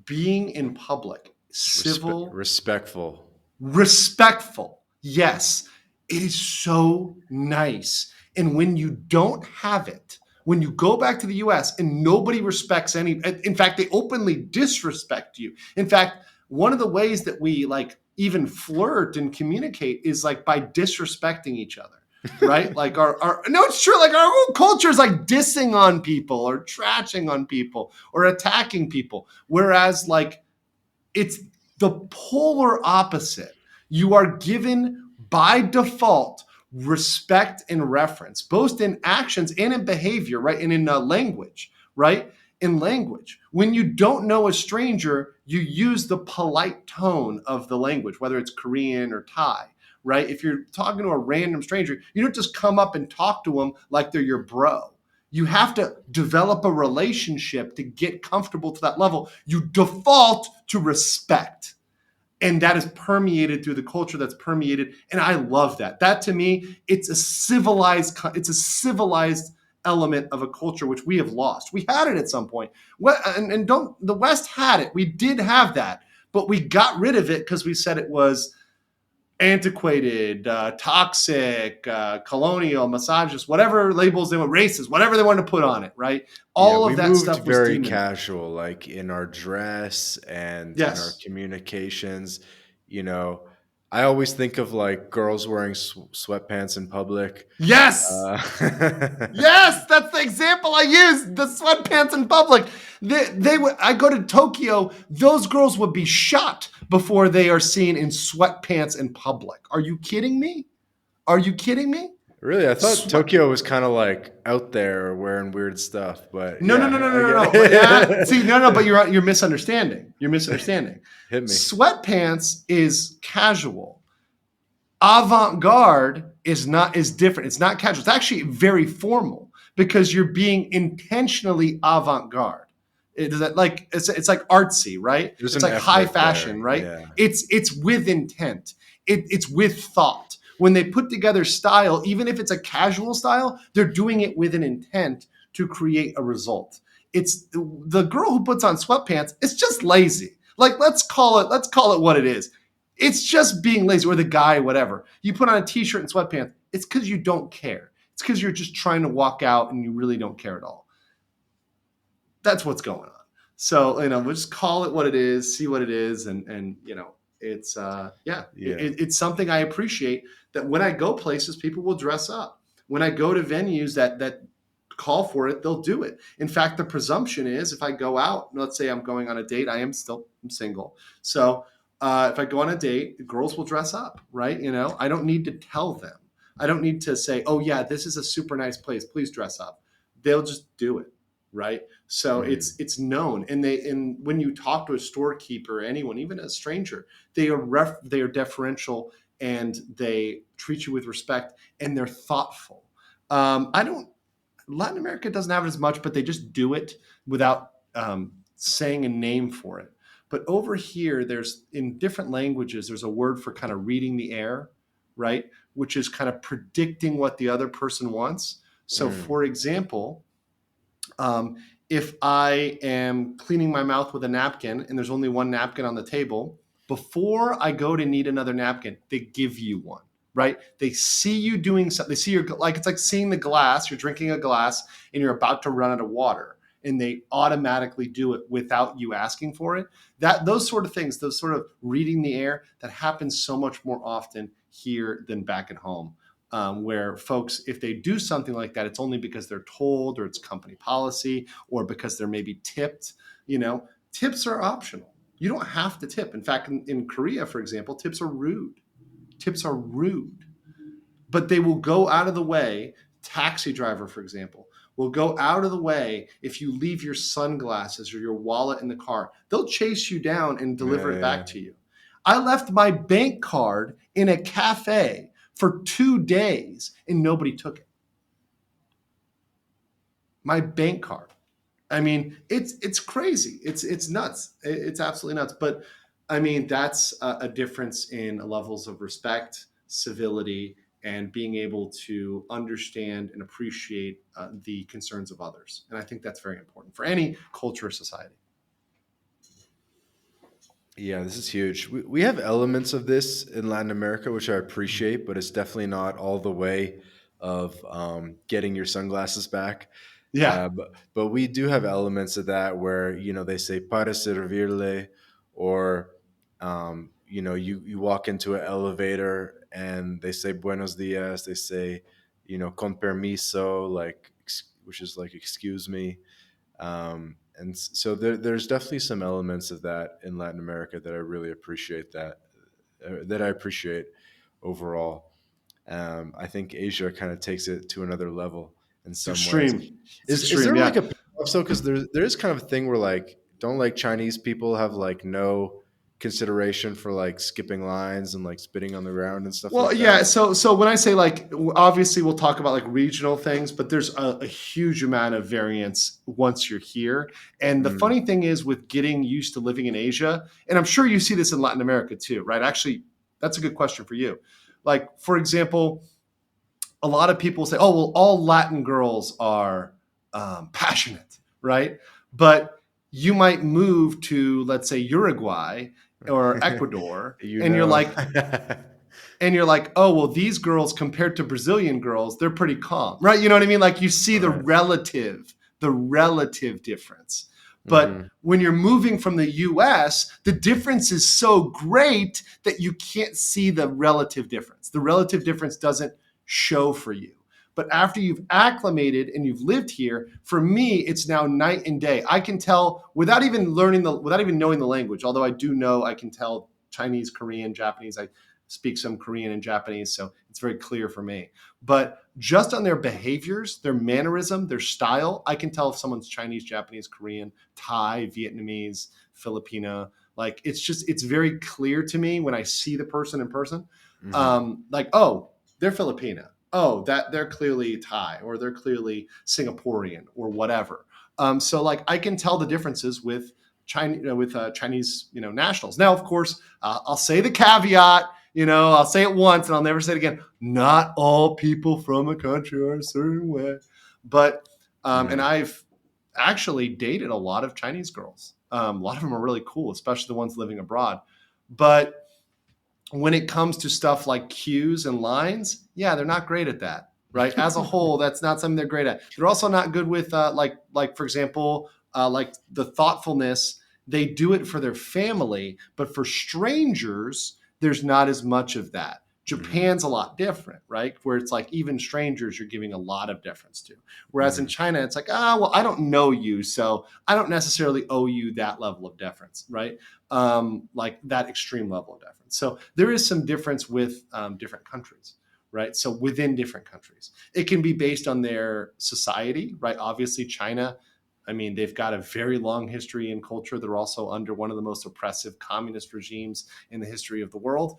being in public, civil, Respectful. respectful. Yes, it is so nice. And when you don't have it, when you go back to the US and nobody respects in fact, they openly disrespect you. In fact, one of the ways that we like even flirt and communicate is like by disrespecting each other, right? Like our no, it's true. Like our whole culture is like dissing on people or trashing on people or attacking people. Whereas like it's the polar opposite. You are given by default respect and reference, both in actions and in behavior, right? And in language, right? In language. When you don't know a stranger, you use the polite tone of the language, whether it's Korean or Thai, right? If you're talking to a random stranger, you don't just come up and talk to them like they're your bro. You have to develop a relationship to get comfortable to that level. You default to respect. And that is permeated through the culture, that's permeated. And I love that. That to me, it's a civilized element of a culture which we have lost. We had it at some point. And don't the West had it. We did have that, but we got rid of it because we said it was antiquated, toxic, colonial, misogynist, whatever labels they want, racist, whatever they want to put on it, right? Yeah, All we of that moved stuff was very demonized. casual, like in our dress and in our Yes. communications. You know, I always think of like girls wearing sweatpants in public. Yes. Uh, Yes, that's the example I used. The sweatpants in public. They would. I go to Tokyo. Those girls would be shot before they are seen in sweatpants in public. Are you kidding me? Are you kidding me? really, I thought Sweat. Tokyo was kind of like out there wearing weird stuff, but No, no, no, yeah, no, I no, no, get no. But yeah, see, no, no. But it. you're misunderstanding. You're misunderstanding. Hit me. Sweatpants is casual. Avant-garde is different. It's not casual. It's actually very formal because you're being intentionally avant-garde. It is like it's like artsy, right? There's It's an like high effort there. fashion, right? Yeah. It's with intent. It's with thought. When they put together style, even if it's a casual style, they're doing it with an intent to create a result. It's the girl who puts on sweatpants. It's just lazy. Like let's call it what it is. It's just being lazy, or the guy, whatever. You put on a t-shirt and sweatpants. It's because you don't care. It's because you're just trying to walk out and you really don't care at all. That's what's going on. So we'll just call it what it is, see what it is, and it's Yeah. it's something I appreciate. That when I go places, people will dress up. When I go to venues that call for it, they'll do it. In fact, the presumption is if I go out, let's say I'm going on a date, I'm single. So if I go on a date, the girls will dress up, right? I don't need to tell them. I don't need to say, oh yeah, this is a super nice place. Please dress up. They'll just do it, right? So Mm. it's known, and when you talk to a storekeeper, anyone, even a stranger, they are deferential and they treat you with respect and they're thoughtful. I don't Latin America doesn't have it as much, but they just do it without saying a name for it. But over here, there's in different languages, there's a word for kind of reading the air, right? Which is kind of predicting what the other person wants. So, Mm. for example, um, if I am cleaning my mouth with a napkin and there's only one napkin on the table, before I go to need another napkin, they give you one, right? They see you doing something. They see it's like seeing the glass. You're drinking a glass and you're about to run out of water, and they automatically do it without you asking for it. Those sort of things, those sort of reading the air, that happens so much more often here than back at home. Where folks, if they do something like that, it's only because they're told, or it's company policy, or because they're maybe tipped. Tips are optional. You don't have to tip. In fact, in Korea, for example, tips are rude. Tips are rude, but they will go out of the way. Taxi driver, for example, will go out of the way if you leave your sunglasses or your wallet in the car. They'll chase you down and deliver it Yeah. back to you. I left my bank card in a cafe for 2 days and nobody took it. My bank card. I mean, it's crazy. It's nuts. It's absolutely nuts. But I mean, that's a difference in levels of respect, civility, and being able to understand and appreciate the concerns of others. And I think that's very important for any culture or society. Yeah, this is huge. We have elements of this in Latin America, which I appreciate, but it's definitely not all the way of getting your sunglasses back. Yeah. But we do have elements of that where, they say para servirle, or, you walk into an elevator and they say buenos dias, they say, con permiso, like, which is like, excuse me. And so there's definitely some elements of that in Latin America that I really appreciate that I appreciate overall. I think Asia kind of takes it to another level in It's some ways. extreme. It's Is extreme. there like Yeah. a paradox though? Because there is kind of a thing where like don't like Chinese people have like no consideration for like skipping lines and like spitting on the ground and stuff Well, like yeah. that. So when I say, like, obviously we'll talk about like regional things, but there's a huge amount of variance once you're here. And the Mm, funny thing is, with getting used to living in Asia, and I'm sure you see this in Latin America too, right? Actually, that's a good question for you. Like, for example, a lot of people say, "Oh, well, all Latin girls are passionate," right? But you might move to, let's say, Uruguay or Ecuador, you and you're know. like, and you're like, oh, well, these girls compared to Brazilian girls, they're pretty calm, right? You know what I mean? Like you see Right. the relative difference. But Hmm. when you're moving from the US, the difference is so great that you can't see the relative difference. The relative difference doesn't show for you. But after you've acclimated and you've lived here, for me, it's now night and day. I can tell without even knowing the language, although I do know I can tell Chinese, Korean, Japanese. I speak some Korean and Japanese, so it's very clear for me. But just on their behaviors, their mannerism, their style, I can tell if someone's Chinese, Japanese, Korean, Thai, Vietnamese, Filipino. Like it's very clear to me when I see the person in person. Hmm. Like, oh, they're Filipino. Oh, that they're clearly Thai or they're clearly Singaporean or whatever. So like I can tell the differences with Chinese nationals. Now, of course, I'll say the caveat. I'll say it once and I'll never say it again. Not all people from a country are a certain way, but and Hmm. I've actually dated a lot of Chinese girls. A lot of them are really cool, especially the ones living abroad. But when it comes to stuff like cues and lines, yeah, they're not great at that. Right. As a whole, that's not something they're great at. They're also not good with like for example, like the thoughtfulness. They do it for their family, but for strangers, there's not as much of that. Hmm. Japan's a lot different, right? Where it's like even strangers you're giving a lot of deference to. Whereas in Hmm. China, it's like, well, I don't know you, so I don't necessarily owe you that level of deference, right? Like that extreme level of deference. So there is some difference with different countries, right? So within different countries, it can be based on their society, right? Obviously, China, I mean, they've got a very long history and culture. They're also under one of the most oppressive communist regimes in the history of the world,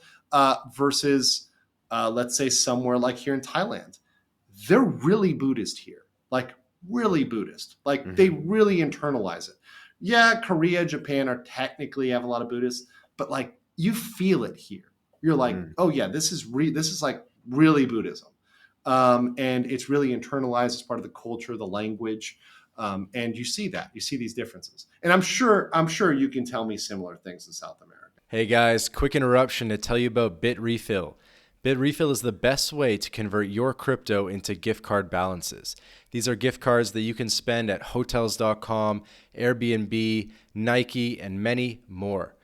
versus, let's say, somewhere like here in Thailand. They're really Buddhist here, like really Buddhist. Like they Hmm. really internalize it. Yeah, Korea, Japan are technically have a lot of Buddhists, but like you feel it here. You're like, Hmm. oh yeah, this is like really Buddhism, and it's really internalized as part of the culture, the language, and you see these differences. And I'm sure you can tell me similar things in South America. Hey guys, quick interruption to tell you about BitRefill. BitRefill is the best way to convert your crypto into gift card balances. These are gift cards that you can spend at hotels.com, Airbnb, Nike, and many more.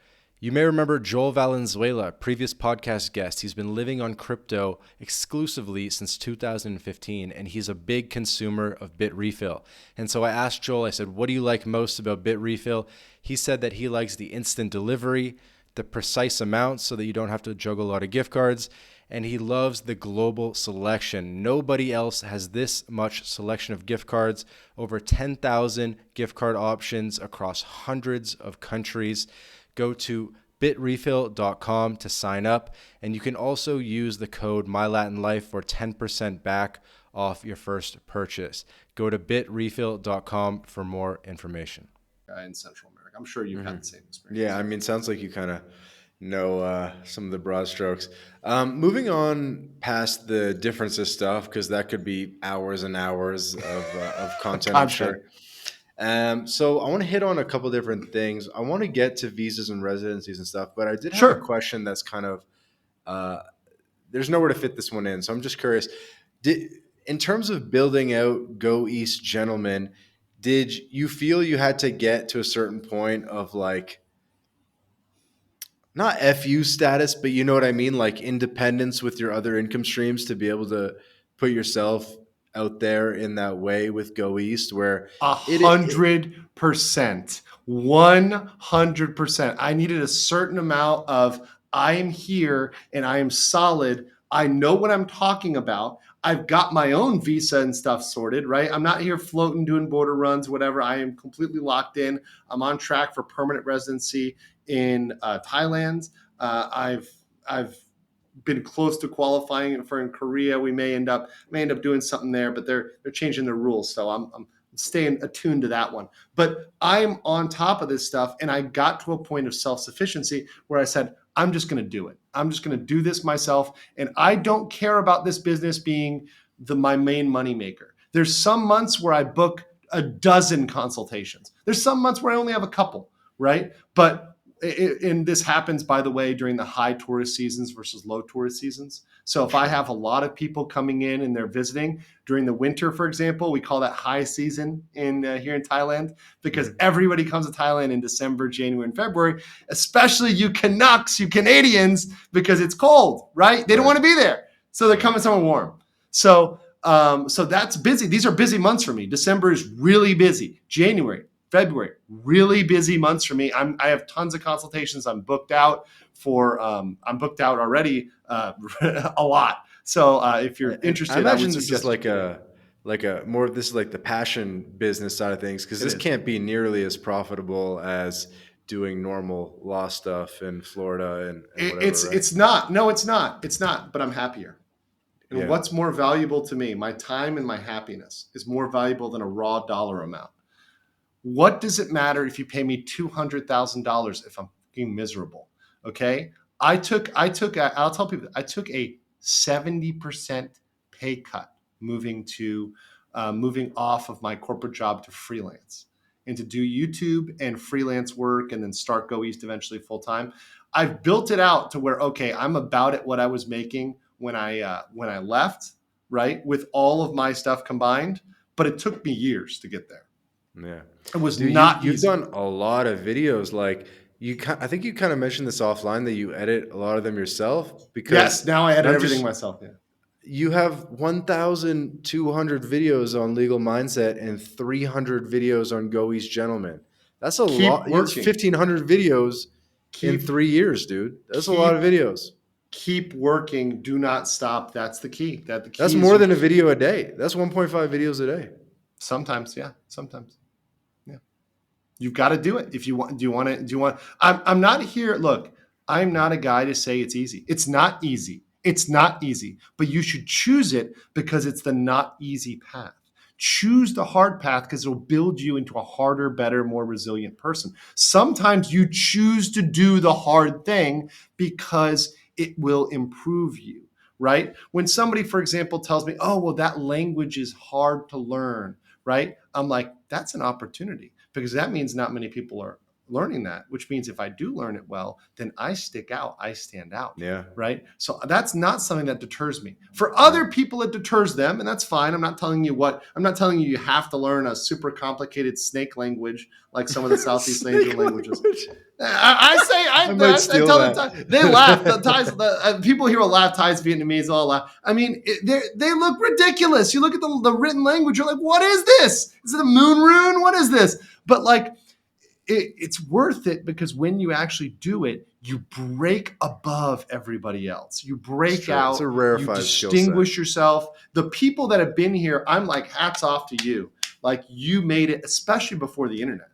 You may remember Joel Valenzuela, previous podcast guest. He's been living on crypto exclusively since 2015, and he's a big consumer of BitRefill. And so I asked Joel, I said, what do you like most about BitRefill? He said that he likes the instant delivery, the precise amount so that you don't have to juggle a lot of gift cards, and he loves the global selection. Nobody else has this much selection of gift cards, over 10,000 gift card options across hundreds of countries. Go to bitrefill.com to sign up, and you can also use the code MyLatinLife for 10% back off your first purchase. Go to bitrefill.com for more information. In Central America, I'm sure you've Hmm. had the same Yeah, experience. I mean, sounds like you kind of know some of the broad strokes. Moving on past the differences stuff, because that could be hours and hours of content, I'm Content. sure. So I want to hit on a couple different things. I want to get to visas and residencies and stuff, but I did have a Sure. question that's kind of uh, there's nowhere to fit this one in. So I'm just curious. Did in terms of building out Go East Gentlemen, did you feel you had to get to a certain point of like not FU status, but you know what I mean, like independence with your other income streams to be able to put yourself out there in that way with Go East, where A it 100%. 100%. I needed a certain amount of I am here and I am solid. I know what I'm talking about. I've got my own visa and stuff sorted, right? I'm not here floating, doing border runs, whatever. I am completely locked in. I'm on track for permanent residency in Thailand. I've been close to qualifying for in Korea. We may end up doing something there, but they're changing the rules, so I'm staying attuned to that one. But I'm on top of this stuff, and I got to a point of self sufficiency where I said, I'm just going to do it. I'm just going to do this myself, and I don't care about this business being my main moneymaker. There's some months where I book a dozen consultations. There's some months where I only have a couple, right? But And this happens, by the way, during the high tourist seasons versus low tourist seasons. So if I Sure. have a lot of people coming in and they're visiting during the winter, for example, we call that high season in here in Thailand, because Mhm. everybody comes to Thailand in December, January, and February, especially you Canucks, you Canadians, because it's cold, right? They don't Right. want to be there, so they're Right. coming somewhere warm. So that's busy. These are busy months for me. December is really busy. January, February, really busy months for me. I have tons of consultations. I'm booked out for. I'm booked out already a lot. So if you're And I interested, I would imagine this is suggest you do it. like a more this is like the passion business side of things because It this is. can't be nearly as profitable as doing normal law stuff in Florida and whatever, right? It's not. No, it's not. It's not. But I'm happier. And Yeah. what's more valuable to me? My time and my happiness is more valuable than a raw dollar amount. What does it matter if you pay me $200,000 if I'm fucking miserable? Okay. I'll tell people, I took a 70% pay cut moving off of my corporate job to freelance and to do YouTube and freelance work and then start Go East eventually full time. I've built it out to where, okay, I'm about at what I was making when I left, right? With all of my stuff combined, but it took me years to get there. Yeah. It was Dude, not you've easy. done a lot of videos. Like I think you kind of mentioned this offline that you edit a lot of them yourself because Yes, now I edit not everything just myself. Yeah. you have 1,200 videos on legal mindset and 300 videos on Go East Gentlemen. That's a Keep lot. It's working. 1,500 videos in Keep 3 years, dude. That's a lot of keep videos. keep working. Do not stop. That's the key. That the That's key is more you than a video a day. That's 1.5 videos a day. sometimes, yeah, sometimes. Yeah. You've got to do it if you want. Do you want to? Do you want? I'm not here. Look, I'm not a guy to say it's easy. It's not easy. It's not easy. But you should choose it because it's the not easy path. Choose the hard path because it'll build you into a harder, better, more resilient person. Sometimes you choose to do the hard thing because it will improve you, right? When somebody, for example, tells me, oh, well, that language is hard to learn, right? I'm like, that's an opportunity because that means not many people are learning that, which means if I do learn it well, then I stick out, I stand out, Yeah. right? So that's not something that deters me. For Yeah. other people, it deters them, and that's fine. I'm not telling you you have to learn a super complicated snake language like some of the Southeast Asian Snake languages. language. I I might say, I steal tell the that. Thai, they laugh. The Thais, people here will laugh. Thais, Vietnamese, all laugh. I mean, they look ridiculous. You look at the written language, you're like, what is this? Is it a moon rune? What is this? But like, it's worth it because when you actually do it, you break above everybody else. You It's break true. It's a out, you rarefied skill set. distinguish yourself. The people that have been here, I'm like, hats off to you. Like, you made it, especially before the internet.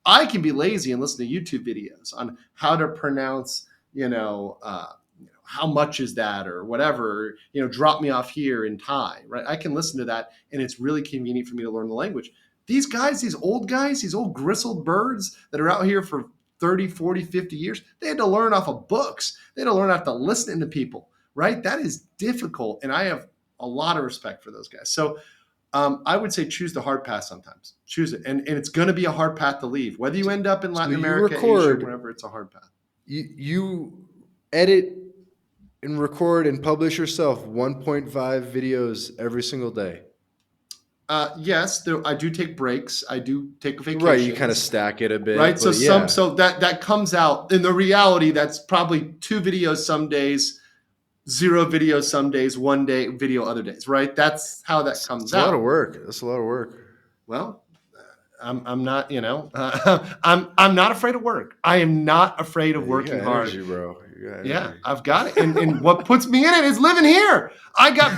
I can be lazy and listen to YouTube videos on how to pronounce, how much is that or whatever, drop me off here in Thai, right? I can listen to that and it's really convenient for me to learn the language. These guys, these old gristled birds that are out here for 30, 40, 50 years, they had to learn off of books. They had to learn off to listening to people, right? That is difficult. And I have a lot of respect for those guys. So I would say choose the hard path sometimes. Choose it. And it's going to be a hard path to leave. Whether you So, end up in so Latin you America, Asia, record, wherever, it's a hard path. you edit and record and publish yourself 1.5 videos every single day. Yes, I do take breaks. I do take Right, you kind of vacations. stack it a Right. bit, So but yeah, that comes out in the reality. That's probably 2 videos some days, 0 videos some days, 1 day video other days. Right. That's how that it's comes a lot of out. work. That's a lot of work. Well, I'm not, I'm not afraid of work. I am not afraid of Yeah, you got working hard. energy, bro. You got Yeah, energy. I've got it. And what puts me in it is living here. I got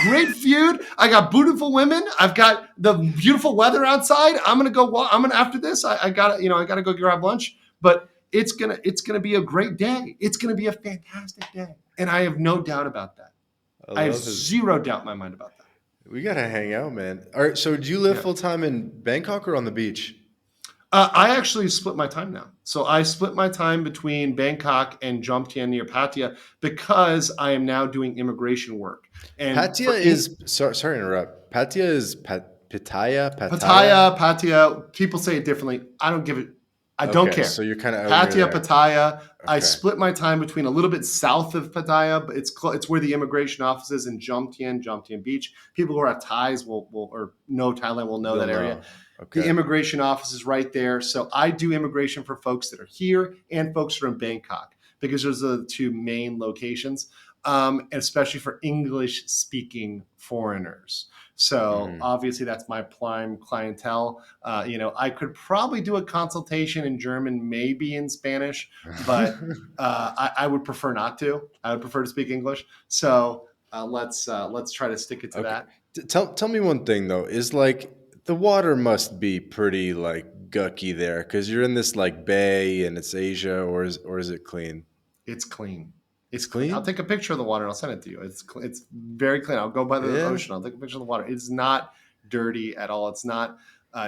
great food. I got beautiful women. I've got the beautiful weather outside. I'm gonna go walk. I'm gonna after this. I gotta go grab lunch. But it's gonna be a great day. It's gonna be a fantastic day, and I have no doubt about that. I I have love his. zero doubt in my mind about that. We gotta hang out, man. All right, so do you live Yeah. full time in Bangkok or on the beach? I actually split my time now. So I split my time between Bangkok and Jomtien near Pattaya because I am now doing immigration work. And Pattaya for is sorry to interrupt. Pattaya is Pattaya. Pattaya, people say it differently. I don't Okay, care. so you're kind of out near Pattaya, there. Pattaya. I Okay. split my time between a little bit south of Pattaya, but it's where the immigration office is in Jomtien Beach. People who have ties will or know Thailand will know They'll that area. know. The Okay. immigration office is right there. So I do immigration for folks that are here and folks that are in Bangkok because those are the two main locations, and especially for English speaking foreigners. So Hmm. obviously that's my prime clientele. I could probably do a consultation in German, maybe in Spanish, but I would prefer not to. I would prefer to speak English. So let's try to stick it to Okay. that. Tell me one thing though. Is like the water must be pretty like gucky there because you're in this like bay and it's Asia, or is it clean? It's clean. It's It's clean. I'll clean. take a picture of the water and I'll send it to you. It's very clean. I'll go by the Yeah. ocean. I'll take a picture of the water. It's not dirty at all. It's not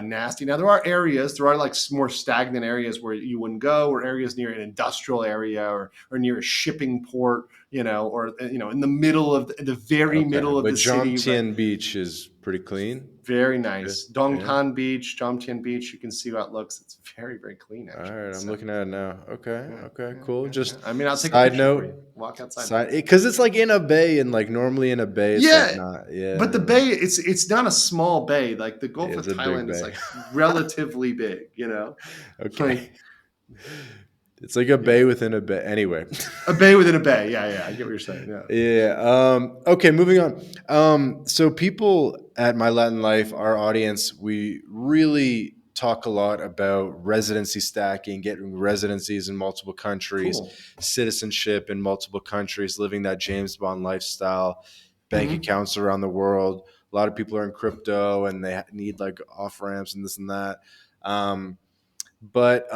nasty. Now there are areas. There are like more stagnant areas where you wouldn't go, or areas near an industrial area, or near a shipping port. Or in the middle of the very Okay. middle of But the city. Right. Jomtien Beach is pretty clean. Very It's good. nice. Yeah. Dongtan Beach, Jomtien Beach. You can see how it looks. It's very, very clean, All actually. right. I'm So looking at it now. Okay. yeah, Okay. yeah, Cool. yeah, yeah. Just I mean, I'll take a side picture for note. you. Walk outside. Side because it's like in a bay and like normally in a bay it's like Yeah, not. but Yeah. the bay, it's not a small bay. Like the Yeah. Gulf of It's a big Thailand is bay. like relatively big. Okay. Like It's like a yeah, bay within a bay. Anyway. a bay within a bay. Yeah, yeah, I get what you're saying. Yeah. Yeah. Okay. Moving on. So people at My Latin Life, our audience, we really talk a lot about residency stacking, getting residencies in multiple countries, Cool. citizenship in multiple countries, living that James Bond lifestyle, bank Hmm. accounts around the world. A lot of people are in crypto and they need like off ramps and this and that. Um, but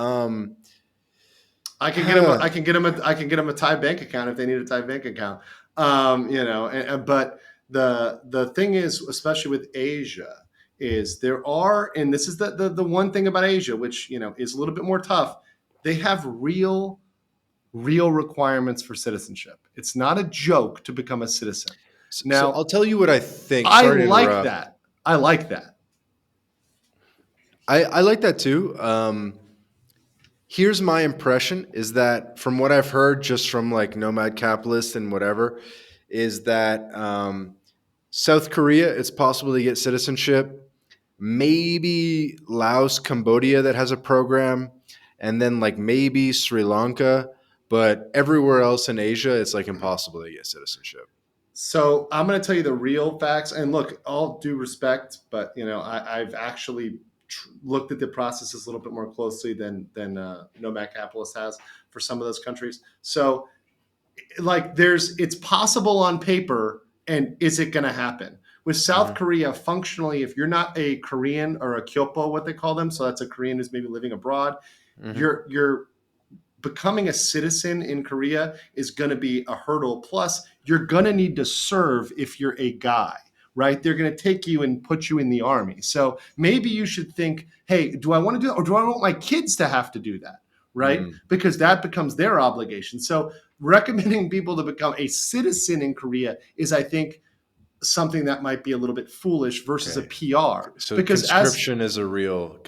I can get them. I can get them. I can get them a Thai bank account if they need a Thai bank account. But the thing is, especially with Asia, is there are, and this is the one thing about Asia, which is a little bit more tough. They have real requirements for citizenship. It's not a joke to become a citizen. so Now, I'll tell you what I think. I Sorry to like interrupt. that. I like that. I like that too. Here's my impression is that from what I've heard just from like nomad capitalists and whatever, is that South Korea, it's possible to get citizenship. Maybe Laos, Cambodia that has a program, and then like maybe Sri Lanka, but everywhere else in Asia, it's like impossible to get citizenship. So I'm going to tell you the real facts. And look, all due respect, but I've actually looked at the processes a little bit more closely than Nomad Capitalist has for some of those countries. So like it's possible on paper, and is it going to happen? With South Hmm. Korea, functionally, if you're not a Korean or a Kyopo, what they call them, so that's a Korean who's maybe living abroad, Hmm. you're becoming a citizen in Korea is going to be a hurdle. Plus, you're going to need to serve if you're a guy, right? They're going to take you and put you in the army. So maybe you should think, hey, do I want to do that, or do I want my kids to have to do that? Right? Mm. Because that becomes their obligation. So recommending people to become a citizen in Korea is, I think, something that might be a little bit foolish versus a Okay. PR. So Because conscription is a real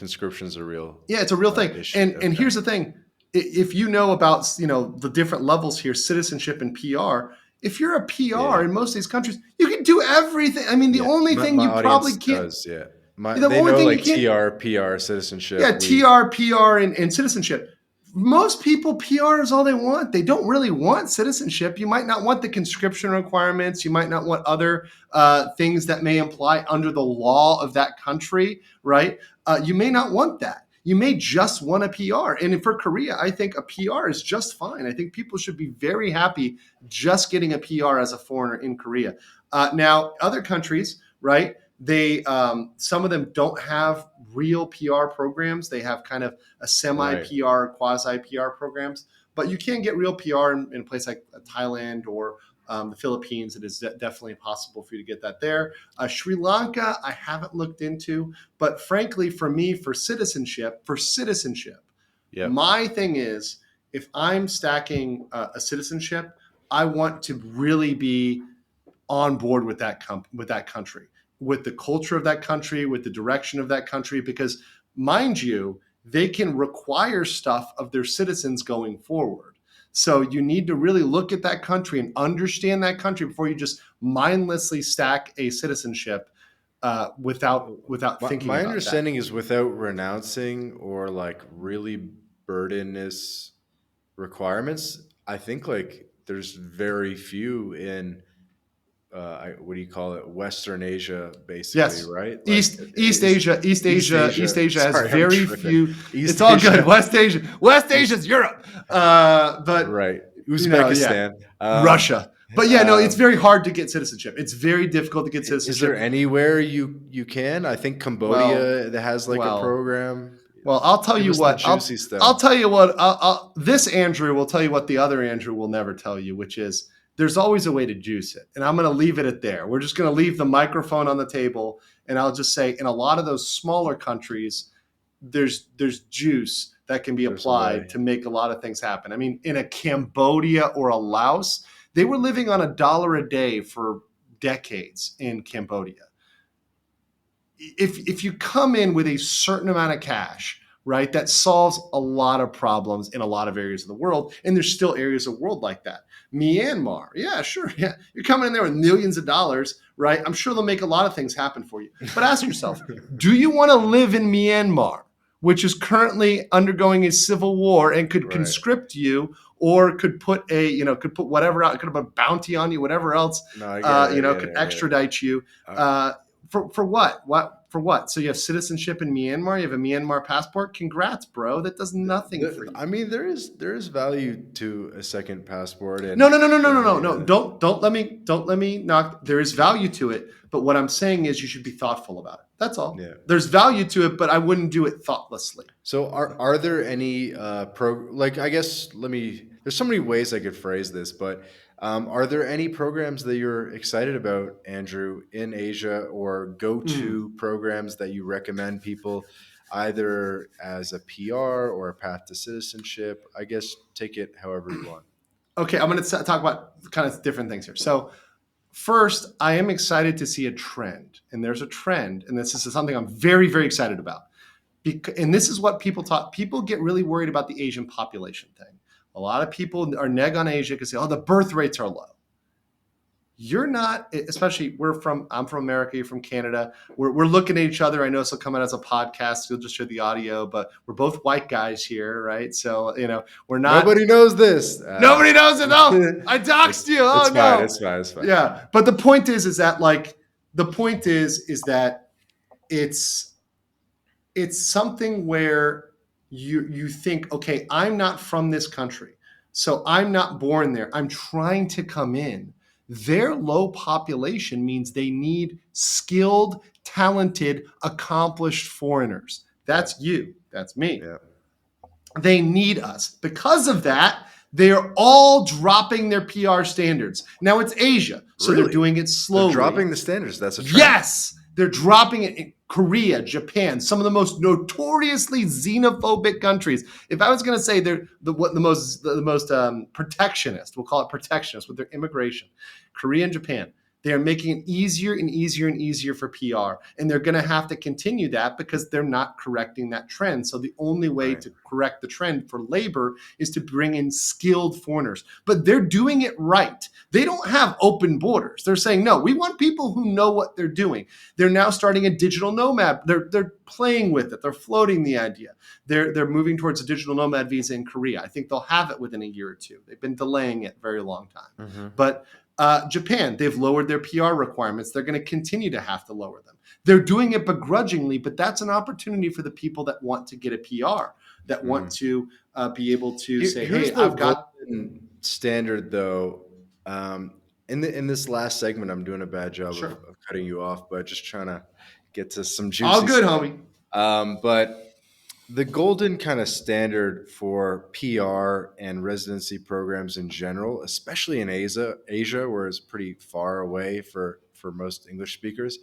yeah, it's a real thing. issue. And Okay. here's the thing: if you know about the different levels here, citizenship and PR. If you're a PR Yeah. in most of these countries, you can do everything. I mean, the Yeah, only thing my you probably audience can't, does. Yeah, the they only know thing you like can't, TR, PR, citizenship. yeah, We TR, PR, and citizenship. Most people, PR is all they want. They don't really want citizenship. You might not want the conscription requirements. You might not want other things that may imply under the law of that country, right? You may not want that. You may just want a PR. And for Korea, I think a PR is just fine. I think people should be very happy just getting a PR as a foreigner in Korea. Now, other countries, right? They some of them don't have real PR programs. They have kind of a semi right. PR, quasi PR programs. But you can get real PR in a place like Thailand or the Philippines. It is definitely possible for you to get that there. Sri Lanka, I haven't looked into, but frankly, for me, for citizenship, Yep. my thing is if I'm stacking a citizenship, I want to really be on board with with that country, with the culture of that country, with the direction of that country, because mind you, they can require stuff of their citizens going forward. So you need to really look at that country and understand that country before you just mindlessly stack a citizenship without thinking My about that. understanding is without renouncing or like really burdenous requirements, I think like there's very few in what do you call it? Western Asia, basically, Yes. right? Like East is Asia, East East Asia, Asia. East Asia has Sorry, I'm very tripping. few. It's East all good. Asia, West East, Asia's Europe, but right? yeah, Uzbekistan. Russia. But yeah, no, it's Um, very hard to get citizenship. It's very difficult to get is there citizenship. anywhere you can? I think Well, Cambodia that has like a well, program. well. I'll tell Give you us the what. juicy I'll stuff. tell you what. This Andrew will tell you what the other Andrew will never tell you, which is there's always a way to juice it, and I'm going to leave it at there. We're just going to leave the microphone on the table, and I'll just say in a lot of those smaller countries there's juice that can be There's a way. applied to make a lot of things happen. I mean, in a Cambodia or a Laos, they were living on $1 a day for decades in Cambodia. If you come in with a certain amount of cash, right, that solves a lot of problems in a lot of areas of the world, and there's still areas of the world like that. Myanmar, yeah, sure, yeah, you're coming in there with millions of dollars, right? I'm sure they'll make a lot of things happen for you. But ask yourself, do you want to live in Myanmar, which is currently undergoing a civil war and could Right. conscript you, or could put whatever out, could put a bounty on you, whatever else, No, I get it. I get could it. I get it. extradite you. Uh, For what? For what? So you have citizenship in Myanmar. You have a Myanmar passport. Congrats, bro. That does nothing for you. I mean, there is value to a second passport, No, and no, no, no, no, no, no, certainly, no. Don't let me knock. There is value to it, but what I'm saying is you should be thoughtful about it. That's all. yeah. There's value to it, but I wouldn't do it thoughtlessly. So are there any like I guess let me there's so many ways I could phrase this, but are there any programs that you're excited about, Andrew, in Asia, or Mm. go-to programs that you recommend people either as a PR or a path to citizenship? I guess take it however you want. Okay, I'm going to talk about kind of different things here. So first, I am excited to see a trend, and there's a trend, and this is something I'm very, very excited about. And this is what people talk. People get really worried about the Asian population thing. A lot of people are neg on Asia because oh, the birth rates are low. You're not, especially I'm from America, you're from Canada. We're looking at each other. I know this will come out as a podcast. You'll just hear the audio, but we're both white guys here, right? So, we're not, Nobody knows this. nobody knows it. Oh, I doxed you. Oh It's fine. no. It's fine. It's fine. Yeah. But the point is that it's, it's something where you think, okay, I'm not from this country, so I'm not born there. I'm trying to come in. Their low population means they need skilled, talented, accomplished foreigners. Yeah. That's you. That's me. Yeah. They need us. Because of that, they are all dropping their PR standards. Now it's Asia, so they're Really? doing it They're slowly. dropping the standards. That's a trend. Yes, they're dropping it in Korea, Japan, some of the most notoriously xenophobic countries. If I was going to say they're the most protectionist, we'll call it protectionist with their immigration, Korea and Japan. They are making it easier and easier and easier for PR. And they're going to have to continue that because they're not correcting that trend. So the only way Right. to correct the trend for labor is to bring in skilled foreigners. But they're doing it right. They don't have open borders. They're saying, no, we want people who know what they're doing. They're now starting a digital nomad. They're playing with it. They're floating the idea. They're moving towards a digital nomad visa in Korea. I think they'll have it within a year or two. They've been delaying it a very long time. Mm-hmm. But Japan, they've lowered their PR requirements. They're going to continue to have to lower them. They're doing it begrudgingly, but that's an opportunity for the people that want to get a PR, that want to be able to say, Here's hey, the I've got golden standard, though. In this last segment, I'm doing a bad job sure. of cutting you off, but just trying to get to some All juicy good, stuff. homie. But the golden kind of standard for PR and residency programs in general, especially in Asia, where it's pretty far away for most English speakers,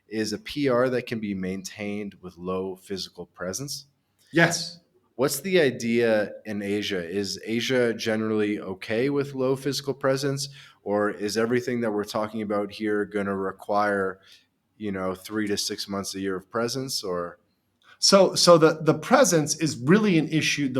is a PR that can be maintained with low physical presence. Yes. What's the idea in Asia? Is Asia generally okay with low physical presence, or is everything that we're talking about here going to require, 3 to 6 months a year of presence? Or So the presence is really an issue.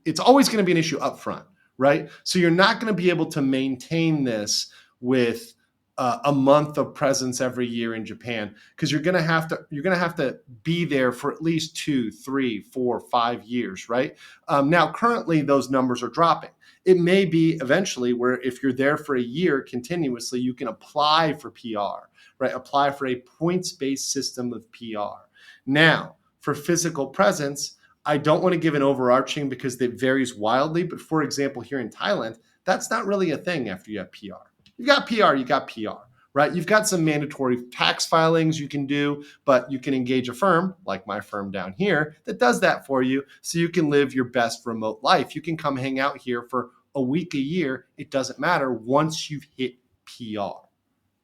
It's always going to be an issue up front, right? So you're not going to be able to maintain this with a month of presence every year in Japan, because you're going to have to be there for at least 2, 3, 4, 5 years, right? Now, currently, those numbers are dropping. It may be eventually where if you're there for a year continuously, you can apply for PR, right? Apply for a points-based system of PR. Now, for physical presence, I don't want to give an overarching because it varies wildly. But for example, here in Thailand, that's not really a thing after you have PR. You've got PR, you got PR, right? You've got some mandatory tax filings you can do, but you can engage a firm like my firm down here that does that for you so you can live your best remote life. You can come hang out here for a week, a year. It doesn't matter once you've hit PR.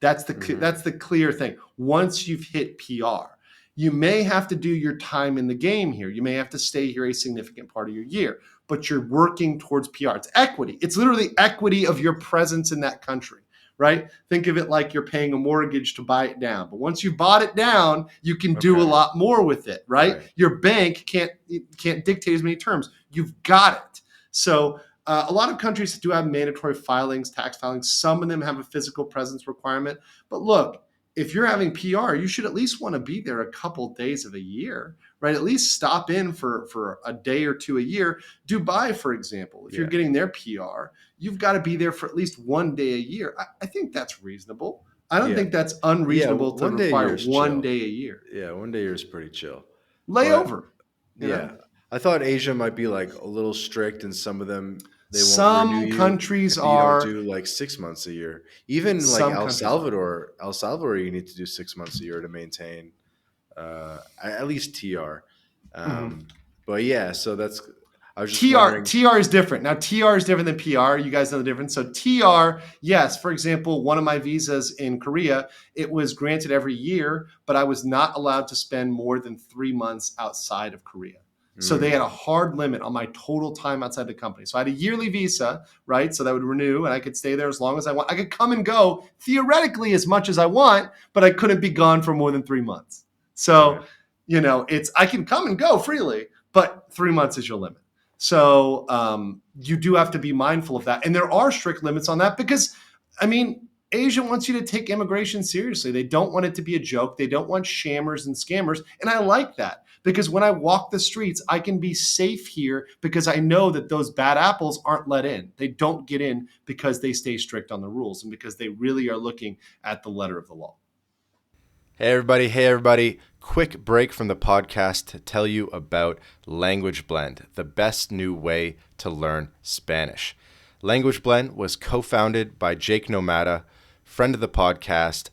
That's the clear thing. Once you've hit PR, you may have to do your time in the game here. You may have to stay here a significant part of your year, but you're working towards PR. It's equity. It's literally equity of your presence in that country, right? Think of it like you're paying a mortgage to buy it down. But once you bought it down, you can do a lot more with it, right? Your bank can't dictate as many terms. You've got it. So a lot of countries do have mandatory filings, tax filings. Some of them have a physical presence requirement. But look, if you're having PR, you should at least want to be there a couple days of a year, right? At least stop in for a day or two a year. Dubai, for example, if you're getting their PR, you've got to be there for at least one day a year. I think that's reasonable. I don't think that's unreasonable to require one day a year. Yeah, one day a year is pretty chill. Layover. You know? I thought Asia might be like a little strict, and some of them they won't some renew you countries if are you don't do like 6 months a year. Even like El Salvador, you need to do 6 months a year to maintain at least TR. But yeah, so that's I was just wondering. TR is different. Now, TR is different than PR. You guys know the difference. So TR, yes, for example, one of my visas in Korea, it was granted every year, but I was not allowed to spend more than 3 months outside of Korea. So they had a hard limit on my total time outside the company. So I had a yearly visa, right? So that would renew and I could stay there as long as I want. I could come and go theoretically as much as I want, but I couldn't be gone for more than 3 months. So, I can come and go freely, but 3 months is your limit. So you do have to be mindful of that. And there are strict limits on that because, Asia wants you to take immigration seriously. They don't want it to be a joke. They don't want shammers and scammers. And I like that because when I walk the streets, I can be safe here because I know that those bad apples aren't let in. They don't get in because they stay strict on the rules and because they really are looking at the letter of the law. Hey, everybody. Quick break from the podcast to tell you about Language Blend, the best new way to learn Spanish. Language Blend was co-founded by Jake Nomada, friend of the podcast,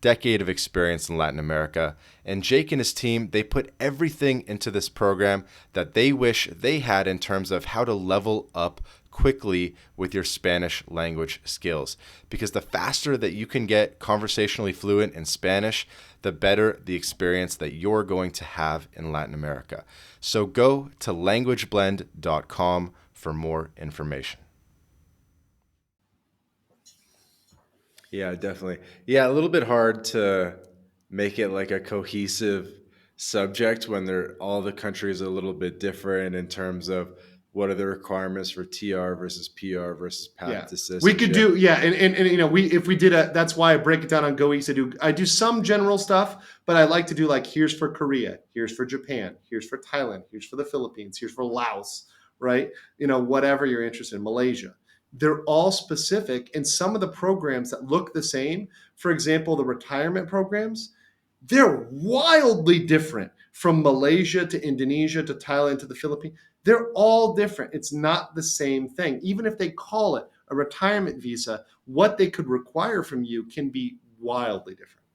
decade of experience in Latin America. And Jake and his team, they put everything into this program that they wish they had in terms of how to level up quickly with your Spanish language skills. Because the faster that you can get conversationally fluent in Spanish, the better the experience that you're going to have in Latin America. So go to languageblend.com for more information. Yeah, definitely. Yeah, a little bit hard to make it like a cohesive subject when all the countries are a little bit different in terms of what are the requirements for TR versus PR versus path to citizenship. We could do, if we did that's why I break it down on Go East. I do some general stuff, but I like to do like, here's for Korea, here's for Japan, here's for Thailand, here's for the Philippines, here's for Laos, right? Whatever you're interested in, Malaysia. They're all specific, and some of the programs that look the same, for example, the retirement programs, they're wildly different from Malaysia to Indonesia to Thailand to the Philippines. They're all different. It's not the same thing. Even if they call it a retirement visa, what they could require from you can be wildly different.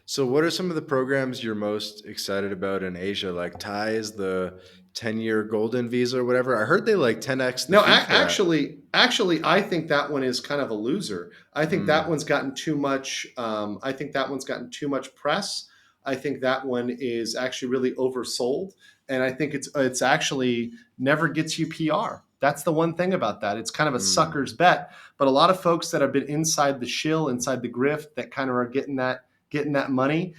So what are some of the programs you're most excited about in Asia? Like Thai is the 10-year golden visa or whatever. I heard they like 10x. No, actually, I think that one is kind of a loser. I think that one's gotten too much. I think that one's gotten too much press. I think that one is actually really oversold, and I think it's actually never gets you PR. That's the one thing about that. It's kind of a sucker's bet. But a lot of folks that have been inside the shill, inside the grift, that kind of are getting that money.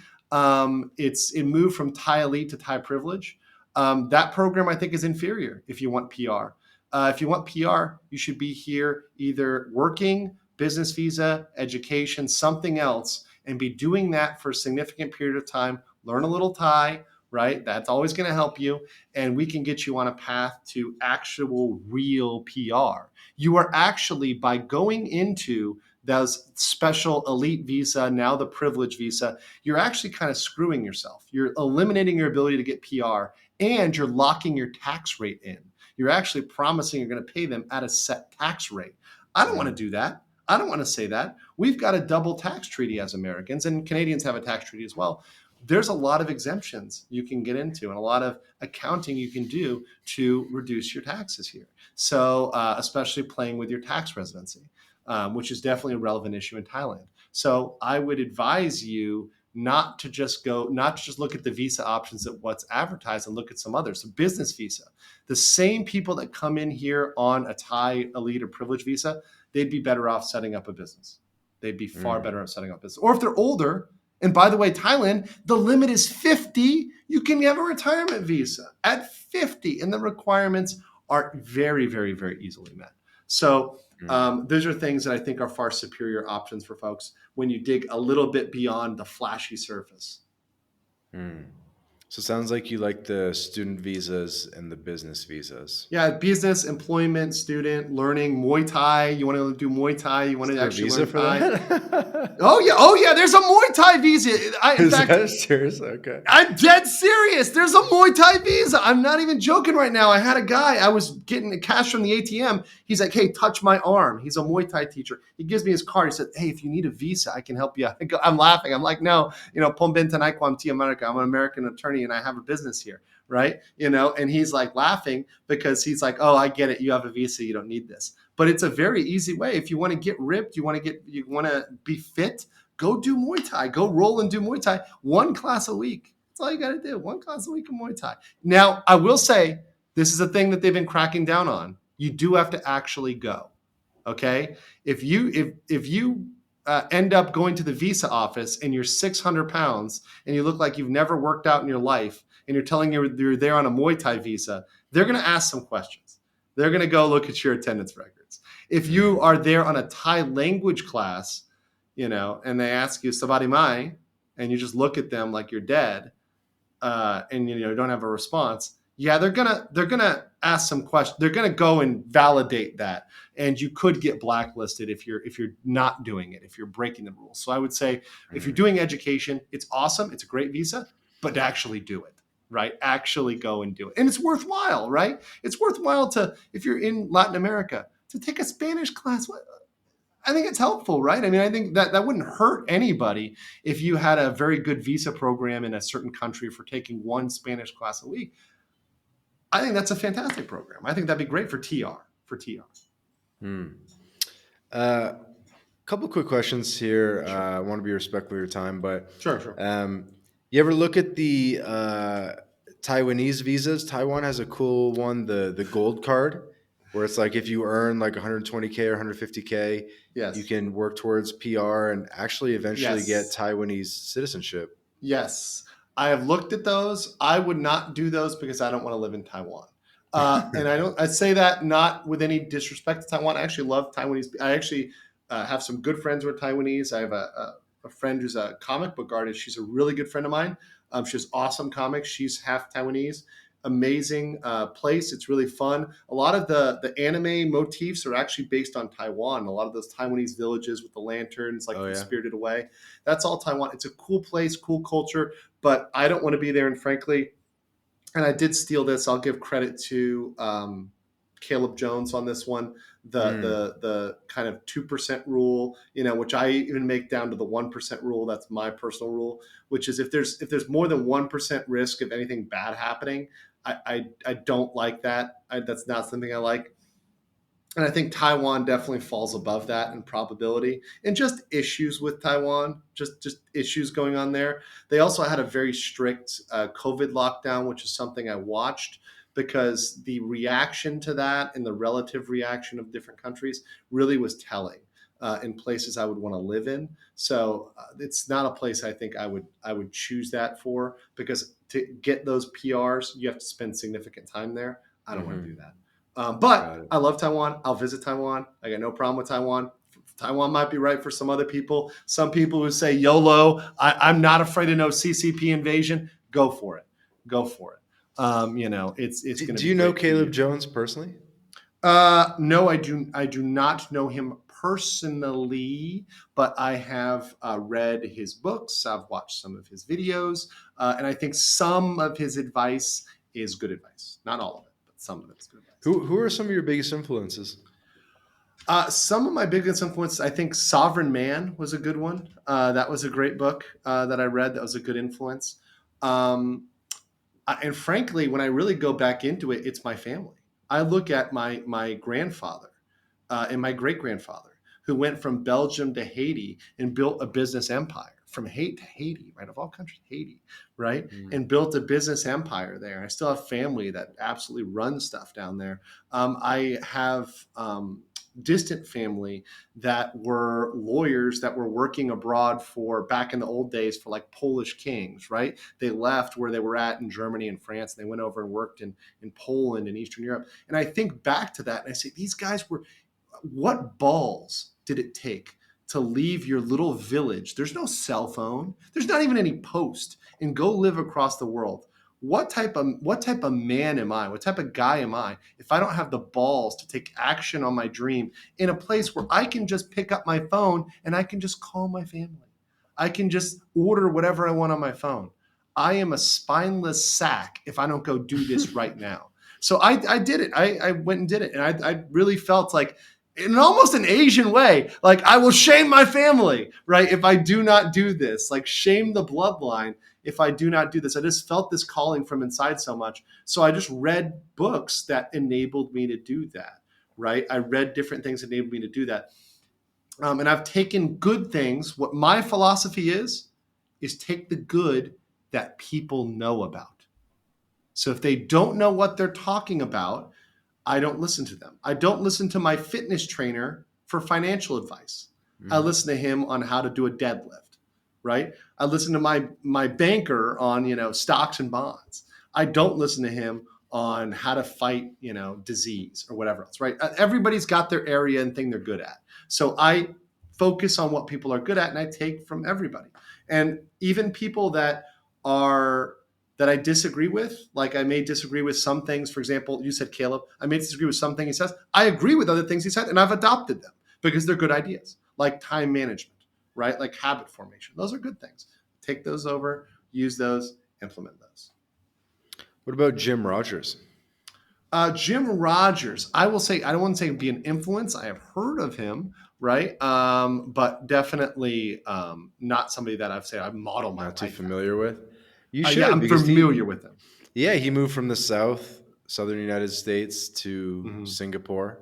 It moved from Thai elite to Thai privilege. That program I think is inferior if you want PR. If you want PR, you should be here either working, business visa, education, something else, and be doing that for a significant period of time. Learn a little Thai, right? That's always going to help you. And we can get you on a path to actual real PR. You are actually, by going into those special elite visa, now the privilege visa, you're actually kind of screwing yourself. You're eliminating your ability to get PR and you're locking your tax rate in. You're actually promising you're going to pay them at a set tax rate. I don't want to do that. I don't want to say that. We've got a double tax treaty as Americans, and Canadians have a tax treaty as well. There's a lot of exemptions you can get into and a lot of accounting you can do to reduce your taxes here. So, especially playing with your tax residency, which is definitely a relevant issue in Thailand. So, I would advise you not to just look at the visa options at what's advertised and look at some others. So, business visa, the same people that come in here on a Thai elite or privilege visa, they'd be better off setting up a business. They'd be far better off setting up a business. Or if they're older, and by the way, Thailand, the limit is 50. You can have a retirement visa at 50, and the requirements are very, very, very easily met. So those are things that I think are far superior options for folks when you dig a little bit beyond the flashy surface. So it sounds like you like the student visas and the business visas. Yeah, business, employment, student, learning Muay Thai. You want to do Muay Thai. You want Is to there a actually visa learn for Thai. that? Oh yeah. There's a Muay Thai visa. In Is fact, that serious? Okay. I'm dead serious. There's a Muay Thai visa. I'm not even joking right now. I had a guy, I was getting cash from the ATM. He's like, hey, touch my arm. He's a Muay Thai teacher. He gives me his card. He said, hey, if you need a visa, I can help you. I'm laughing. I'm like, no, Pombin Tanaikwam T America. I'm an American attorney and I have a business here. Right. And he's like laughing because he's like, oh, I get it. You have a visa. You don't need this. But it's a very easy way. If you want to get ripped, you want to be fit, go do Muay Thai. Go roll and do Muay Thai. One class a week. That's all you got to do. One class a week of Muay Thai. Now, I will say this is a thing that they've been cracking down on. You do have to actually go. Okay. If you end up going to the visa office and you're 600 pounds and you look like you've never worked out in your life and you're telling you're there on a Muay Thai visa, they're going to ask some questions. They're going to go look at your attendance records. If you are there on a Thai language class, and they ask you "Sabadi mai," and you just look at them like you're dead, and don't have a response. Yeah, they're gonna ask some questions. They're gonna go and validate that, and you could get blacklisted if you're not doing it, if you're breaking the rules. So I would say if you're doing education, it's awesome, it's a great visa, but actually do it. Right? Actually go and do it. And it's worthwhile, right? It's worthwhile if you're in Latin America, to take a Spanish class. I think it's helpful, right? I mean, I think that wouldn't hurt anybody if you had a very good visa program in a certain country for taking one Spanish class a week. I think that's a fantastic program. I think that'd be great for TR. Couple quick questions here. Sure. I want to be respectful of your time, but Sure. You ever look at the Taiwanese visas? Taiwan has a cool one, the gold card, where it's like if you earn like 120K or 150K, yes, you can work towards PR and actually eventually yes, get Taiwanese citizenship. Yes, I have looked at those. I would not do those because I don't want to live in Taiwan. And I say that not with any disrespect to Taiwan. I actually love Taiwanese. I actually have some good friends who are Taiwanese. I have a friend who's a comic book artist. She's a really good friend of mine. She has awesome comics. She's half Taiwanese. Amazing place. It's really fun. A lot of the anime motifs are actually based on Taiwan. A lot of those Taiwanese villages with the lanterns, like Spirited Away. That's all Taiwan. It's a cool place, cool culture, but I don't want to be there. And frankly, and I did steal this. I'll give credit to Caleb Jones on this one. The kind of 2% rule, which I even make down to the 1% rule. That's my personal rule, which is if there's more than 1% risk of anything bad happening, I don't like that. That's not something I like. And I think Taiwan definitely falls above that in probability, and just issues with Taiwan, just issues going on there. They also had a very strict COVID lockdown, which is something I watched because the reaction to that and the relative reaction of different countries really was telling. in places I would want to live in. So it's not a place I think I would choose that for, because to get those PRs, you have to spend significant time there. I don't want to do Hmm. that. But Got it. I love Taiwan. I'll visit Taiwan. I got no problem with Taiwan. Taiwan might be right for some other people. Some people who say YOLO, I'm not afraid of no CCP invasion. Go for it. Go for it. It's going to Do be you know great for Caleb you. Jones personally? No, I do. I do not know him personally, but I have read his books. I've watched some of his videos, and I think some of his advice is good advice. Not all of it, but some of it is good advice. Who are some of your biggest influences? Some of my biggest influences, I think Sovereign Man was a good one. That was a great book that I read. That was a good influence. Um, and frankly, when I really go back into it, it's my family. I look at my grandfather and my great grandfather, who went from Belgium to Haiti and built a business empire from Haiti, right? Of all countries, Haiti, right? Mm. And built a business empire there. I still have family that absolutely runs stuff down there. I have distant family that were lawyers that were working abroad for back in the old days for like Polish kings, right? They left where they were at in Germany and France, and they went over and worked in Poland and Eastern Europe. And I think back to that and I say, these guys were, what balls did it take to leave your little village? There's no cell phone. There's not even any post, and go live across the world. What type of man am I? What type of guy am I if I don't have the balls to take action on my dream in a place where I can just pick up my phone and I can just call my family? I can just order whatever I want on my phone. I am a spineless sack if I don't go do this right now. So I did it. I went and did it. And I really felt like, in almost an Asian way, like, I will shame my family, right? If I do not do this, like, shame the bloodline if I do not do this. I just felt this calling from inside so much. So I just read books that enabled me to do that, right? I read different things that enabled me to do that. And I've taken good things. What my philosophy is take the good that people know about. So if they don't know what they're talking about, I don't listen to them. I don't listen to my fitness trainer for financial advice. I Mm. listen to him on how to do a deadlift, right? I listen to my banker on, stocks and bonds. I don't listen to him on how to fight, disease or whatever else, right? Everybody's got their area and thing they're good at. So I focus on what people are good at and I take from everybody. And even people are that I disagree with. Like, I may disagree with some things. For example, you said Caleb. I may disagree with some things he says. I agree with other things he said, and I've adopted them because they're good ideas, like time management, right? Like habit formation. Those are good things. Take those over, use those, implement those. What about Jim Rogers? Jim Rogers, I will say, I don't want to say be an influence. I have heard of him, right? But definitely not somebody that I've said I model my Not too life familiar with. You after. Yeah, should I'm because familiar with him. yeah, he moved from the southern United States to Mm-hmm. Singapore.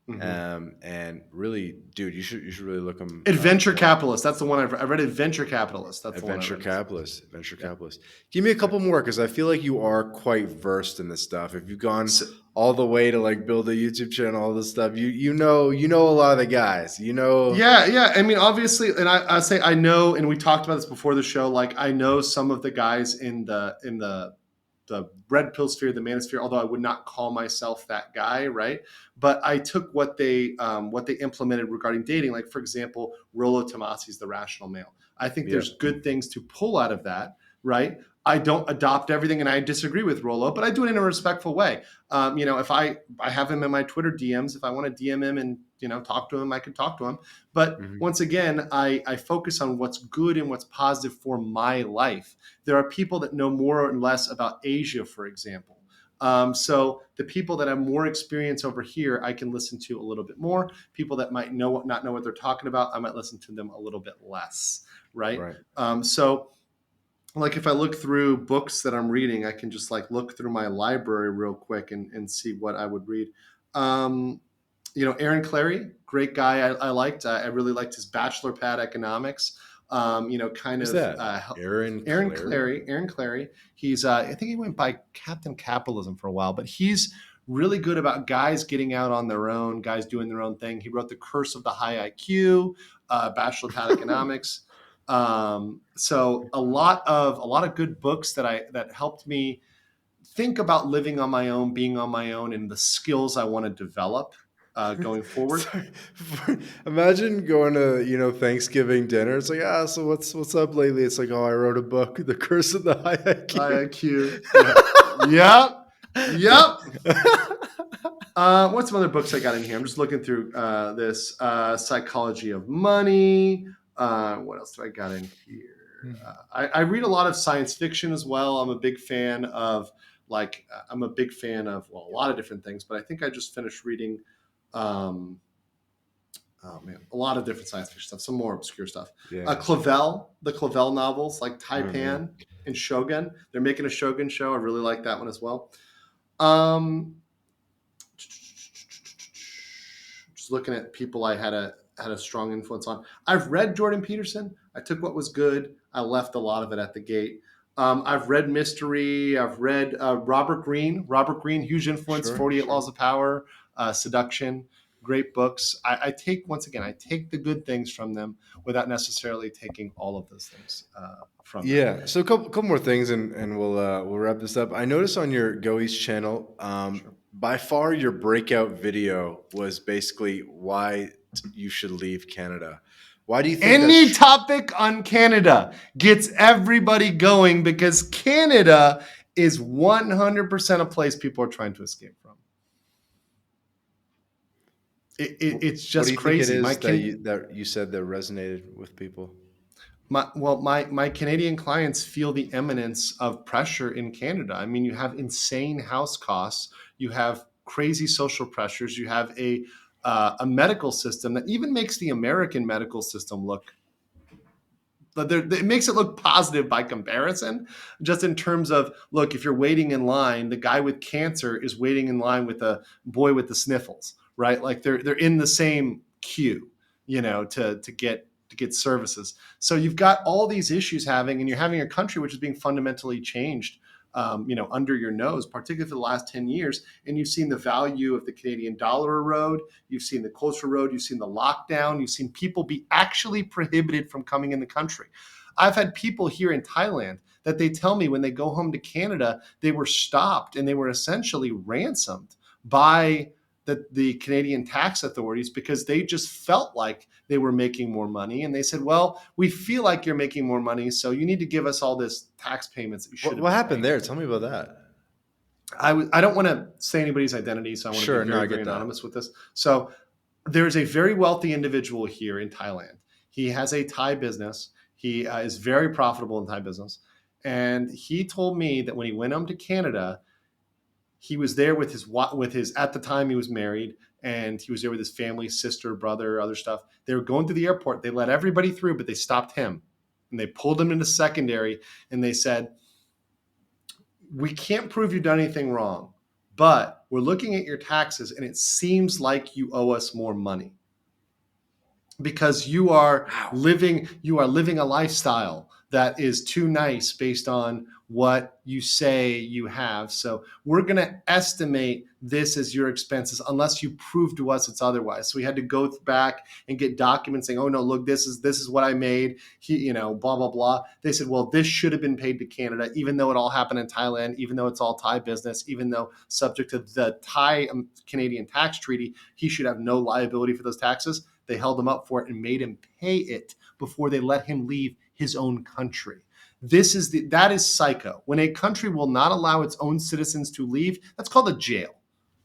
Mm-hmm. And really, dude, you should really look him Adventure more. Capitalist. That's the one I read. Adventure Capitalist. That's the one I Adventure read. capitalist, venture Yeah. capitalist. Give me a Yeah. couple more because I feel like you are quite versed in this stuff. If you've gone So, all the way to like build a YouTube channel, all this stuff, you know a lot of the guys. You know, yeah, yeah. I mean, obviously, and I say I know, and we talked about this before the show. Like, I know some of the guys in the red pill sphere, the manosphere, although I would not call myself that guy, right? But I took what they implemented regarding dating, like, for example, Rollo Tomasi's The Rational Male. I think yeah, there's good things to pull out of that, right? I don't adopt everything, and I disagree with Rollo, but I do it in a respectful way. If I have him in my Twitter DMs, if I want to DM him and talk to him, I can talk to him. But hmm, once again, I focus on what's good and what's positive for my life. There are people that know more and less about Asia, for example. So the people that have more experience over here, I can listen to a little bit more. People that might not know what they're talking about, I might listen to them a little bit less, right? right. So, like, if I look through books that I'm reading, I can just like look through my library real quick and see what I would read. Um, Aaron Clarey, great guy. I liked. I really liked his Bachelor Pad Economics. Kind Who's of that? Aaron Aaron Clary. Clarey. Aaron Clarey. He's I think he went by Captain Capitalism for a while, but he's really good about guys getting out on their own, guys doing their own thing. He wrote The Curse of the High IQ, Bachelor of Economics. So a lot of good books that helped me think about living on my own, being on my own, and the skills I want to develop going forward. Sorry. Imagine going to, Thanksgiving dinner. It's like, so what's up lately? It's like, oh, I wrote a book, The Curse of the High IQ. IQ, yeah, yep, yep. What's some other books I got in here? I'm just looking through this Psychology of Money. What else do I got in here? I read a lot of science fiction as well. I'm a big fan of well, a lot of different things, but I think I just finished reading um, oh man, a lot of different science fiction stuff, some more obscure stuff. Yeah. The Clavel novels like Hmm. Taipan and Shogun. They're making a Shogun show. I really like that one as well. Um, just looking at people I had a strong influence on. I've read Jordan Peterson. I took what was good. I left a lot of it at the gate. I've read Mystery. I've read Robert Greene. Robert Greene, huge influence. Sure, 48 sure. Laws of Power, Seduction. Great books. I take once again. I take the good things from them without necessarily taking all of those things from them. Yeah. So a couple more things, and we'll wrap this up. I noticed on your Go East channel, Sure. by far your breakout video was basically why you should leave Canada. Why do you think that's Any topic on Canada gets everybody going because Canada is 100% a place people are trying to escape from. It's what do just you think it crazy. is that you said that resonated with people? My Canadian clients feel the imminence of pressure in Canada. I mean, you have insane house costs, you have crazy social pressures, you have a medical system that even makes the American medical system look, but it makes it look positive by comparison, just in terms of, look, if you're waiting in line, the guy with cancer is waiting in line with a boy with the sniffles, right? Like they're in the same queue, to get services. So you've got all these issues and you're having a country which is being fundamentally changed, under your nose, particularly for the last 10 years. And you've seen the value of the Canadian dollar erode. You've seen the culture erode. You've seen the lockdown. You've seen people be actually prohibited from coming in the country. I've had people here in Thailand that they tell me when they go home to Canada, they were stopped and they were essentially ransomed by the Canadian tax authorities because they just felt like they were making more money. And they said, well, we feel like you're making more money, so you need to give us all this tax payments that you should What have what been happened paying. there? Tell me about that. I don't want to say anybody's identity, so I want to be Sure, no, very, I very get that. anonymous with this. So there's a very wealthy individual here in Thailand. He has a Thai business. He is very profitable in Thai business. And he told me that when he went home to Canada, he was there with his at the time he was married, and he was there with his family, sister, brother, other stuff. They were going through the airport. They let everybody through, but they stopped him and they pulled him into secondary and they said, we can't prove you've done anything wrong, but we're looking at your taxes and it seems like you owe us more money because Wow. you are living a lifestyle that is too nice based on what you say you have. So we're going to estimate this as your expenses unless you prove to us it's otherwise. So we had to go back and get documents saying, oh no, look, this is what I made. Blah blah blah. They said, well, this should have been paid to Canada, even though it all happened in Thailand, even though it's all Thai business, even though subject to the Thai Canadian tax treaty, he should have no liability for those taxes. They held him up for it and made him pay it before they let him leave his own country. That is psycho. When a country will not allow its own citizens to leave, that's called a jail,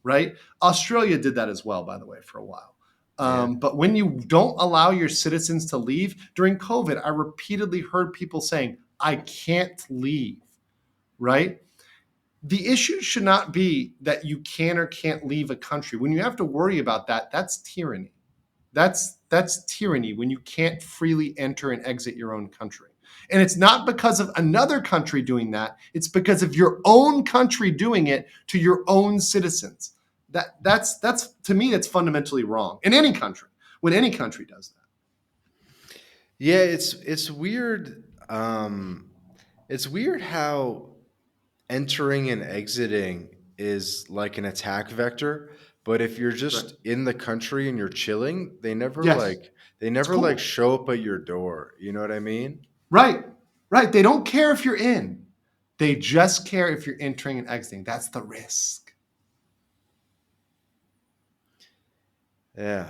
right? Australia did that as well, by the way, for a while. Yeah. But when you don't allow your citizens to leave during COVID, I repeatedly heard people saying, I can't leave, right? The issue should not be that you can or can't leave a country. When you have to worry about that, that's tyranny. That's tyranny when you can't freely enter and exit your own country. And it's not because of another country doing that. It's because of your own country doing it to your own citizens. That's to me that's fundamentally wrong in any country. When any country does that. Yeah, it's weird. It's weird how entering and exiting is like an attack vector. But if you're Right. just in the country and you're chilling, Yes. they It's never like cool. show up at your door. You know what I mean? Right. Right. They don't care if you're in. They just care if you're entering and exiting. That's the risk. Yeah,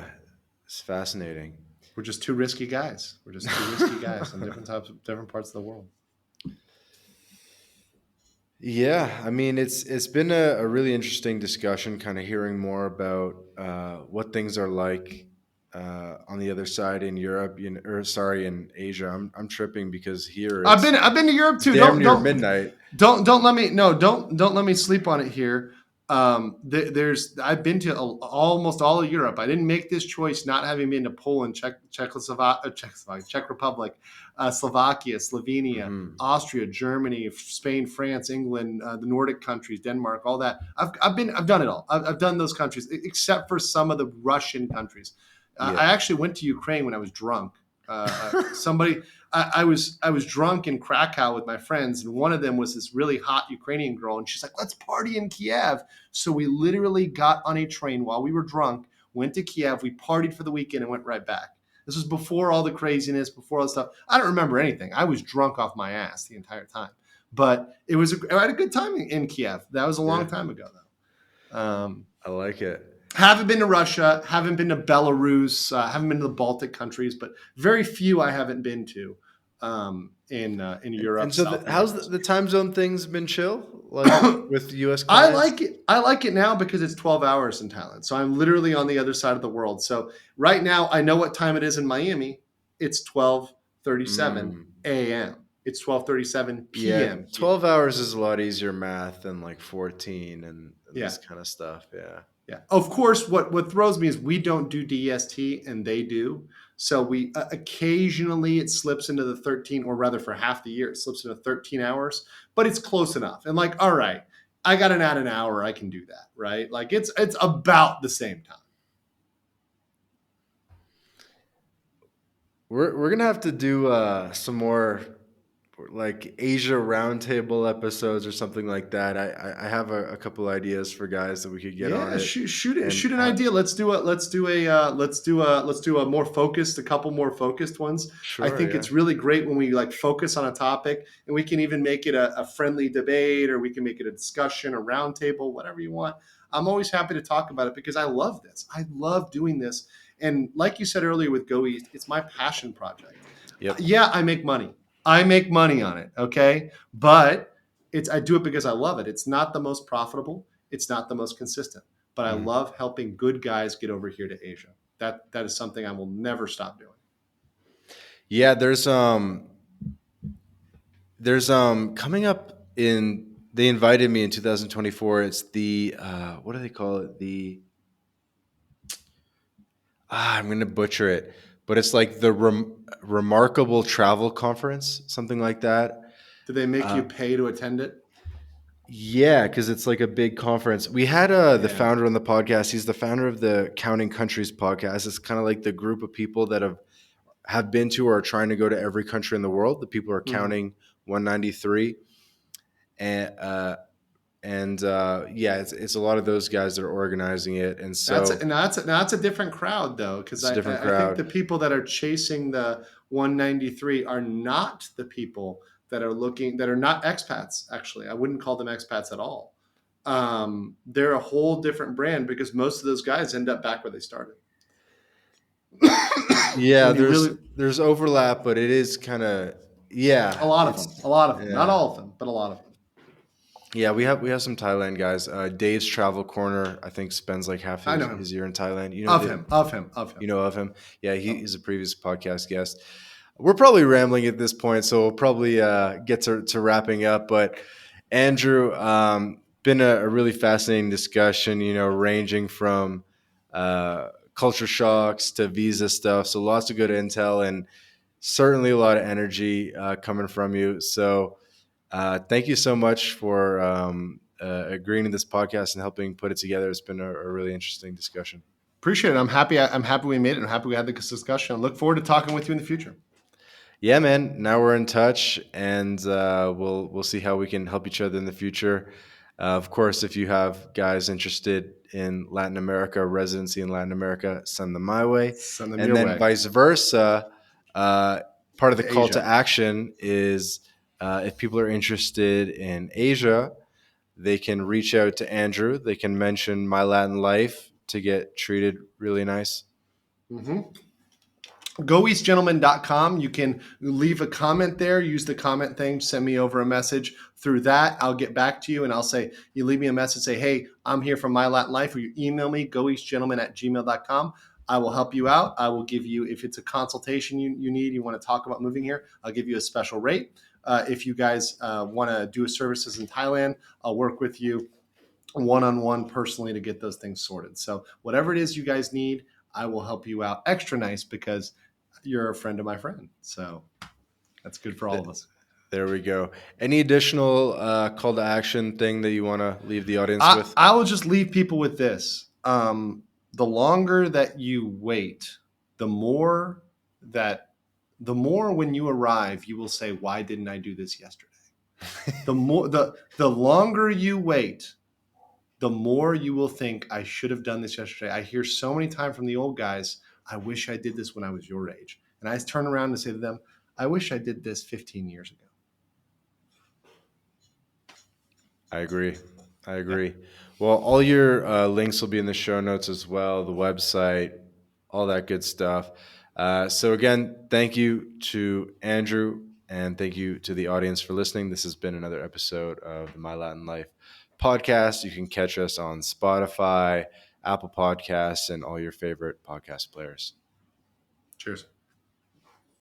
it's fascinating. We're just two risky guys. We're just two risky guys on different parts of the world. Yeah, I mean it's been a really interesting discussion, kind of hearing more about what things are like on the other side in Europe, or sorry, in Asia. I'm tripping because here I've been to Europe too. damn near midnight. Don't let me don't let me sleep on it here. There's I've been to almost all of Europe. I didn't make this choice not having been to Poland, Czech Republic, Slovakia, Slovenia, Hmm. Austria, Germany, Spain, France, England, the Nordic countries, Denmark, all that. I've done it all. I've done those countries except for some of the Russian countries. Yeah. I actually went to Ukraine when I was drunk. Somebody I was drunk in Krakow with my friends, and one of them was this really hot Ukrainian girl, and she's like, "Let's party in Kiev." So we literally got on a train while we were drunk, went to Kiev, we partied for the weekend, and went right back. This was before all the craziness, before all the stuff. I don't remember anything. I was drunk off my ass the entire time, but I had a good time in Kiev. That was a Yeah, long time ago, though. I like it. Haven't been to Russia, haven't been to Belarus, haven't been to the Baltic countries, but very few I haven't been to in And Europe, so, South how's America. the time zone things been chill, like with U.S. I clients? like it. I like it now because it's 12 hours in Thailand. So I'm literally on the other side of the world. So right now I know what time it is in Miami. It's 12:37 Mm. a.m. It's 12:37 Yeah, p.m. here. 12 hours is a lot easier math than like 14 and Yeah. this kind of stuff. Yeah. Yeah. Of course, what throws me is we don't do DST and they do. So we occasionally it slips into the 13, or rather for half the year, it slips into 13 hours, but it's close enough. And like, all right, I got an add an hour, I can do that, right? Like it's about the same time. We're gonna have to do some more like Asia roundtable episodes or something like that. I have a couple ideas for guys that we could get on Yeah, it, and shoot an idea. Let's do a more focused, a couple more focused ones. I sure, think yeah, it's really great when we like focus on a topic, and we can even make it a friendly debate, or we can make it a discussion, a roundtable, whatever you want. I'm always happy to talk about it because I love this. I love doing this, and like you said earlier with Go East, it's my passion project. yep. Yeah, I make money. I make money on it. Okay, but I do it because I love it. It's not the most profitable. It's not the most consistent, but I Mhm. love helping good guys get over here to Asia. That is something I will never stop doing. Yeah, there's coming up in they invited me in 2024. It's the what do they call it? The I'm going to butcher it, but it's like the Remarkable Travel Conference, something like that. Do they make you Uh, pay to attend it? yeah, because it's like a big conference. We had the Yeah. founder on the podcast. He's the founder of the Counting Countries podcast. It's kind of like the group of people that have been to or are trying to go to every country in the world. The people are Hmm. counting 193, and yeah, it's a lot of those guys that are organizing it, and so That's a different crowd though, because it's a different I think crowd. the people that are chasing the 193 are not the people that are not expats. Actually, I wouldn't call them expats at all. They're a whole different brand because most of those guys end up back where they started. Yeah, When you really there's overlap, but it is kind of a yeah, lot of them, it's a lot of them, not yeah. all of them, but a lot of them. Yeah, we have some Thailand guys. Dave's Travel Corner, I think, spends like half I know his him, year in Thailand. You know of him, of him, of you him. know of him. Yeah, Oh, he's a previous podcast guest. We're probably rambling at this point, so we'll probably get to wrapping up. But Andrew, been a really fascinating discussion. Ranging from culture shocks to visa stuff. So lots of good intel and certainly a lot of energy coming from you. So. Thank you so much for agreeing to this podcast and helping put it together. It's been a really interesting discussion. appreciate it. I'm happy we made it. I'm happy we had this discussion. I look forward to talking with you in the future. Yeah, man. Now we're in touch, and we'll see how we can help each other in the future. Of course, if you have guys interested in Latin America, residency in Latin America, send them my way. Send them And your then way vice versa. Part of the to call to Asia. action is if people are interested in Asia, they can reach out to Andrew. They can mention My Latin Life to get treated really nice. Mm-hmm. GoEastGentleman.com. You can leave a comment there. Use the comment thing. Send me over a message through that. I'll get back to you and I'll say, you leave me a message, say, hey, I'm here from My Latin Life, or you email me, goeastgentleman@gmail.com. I will help you out. I will give you, if it's a consultation you need, you want to talk about moving here, I'll give you a special rate. If you guys want to do services in Thailand, I'll work with you one-on-one personally to get those things sorted. So whatever it is you guys need, I will help you out extra nice because you're a friend of my friend. So that's good for all of us. There we go. Any additional call to action thing that you want to leave the audience with? I will just leave people with this. The longer that you wait, the more that the more when you arrive, you will say, why didn't I do this yesterday? The longer you wait, the more you will think, I should have done this yesterday. I hear so many times from the old guys, I wish I did this when I was your age. And I turn around and say to them, I wish I did this 15 years ago. I agree. I Yeah. agree. Well, all your links will be in the show notes as well, the website, all that good stuff. So, again, thank you to Andrew and thank you to the audience for listening. This has been another episode of the My Latin Life podcast. You can catch us on Spotify, Apple Podcasts, and all your favorite podcast players. Cheers.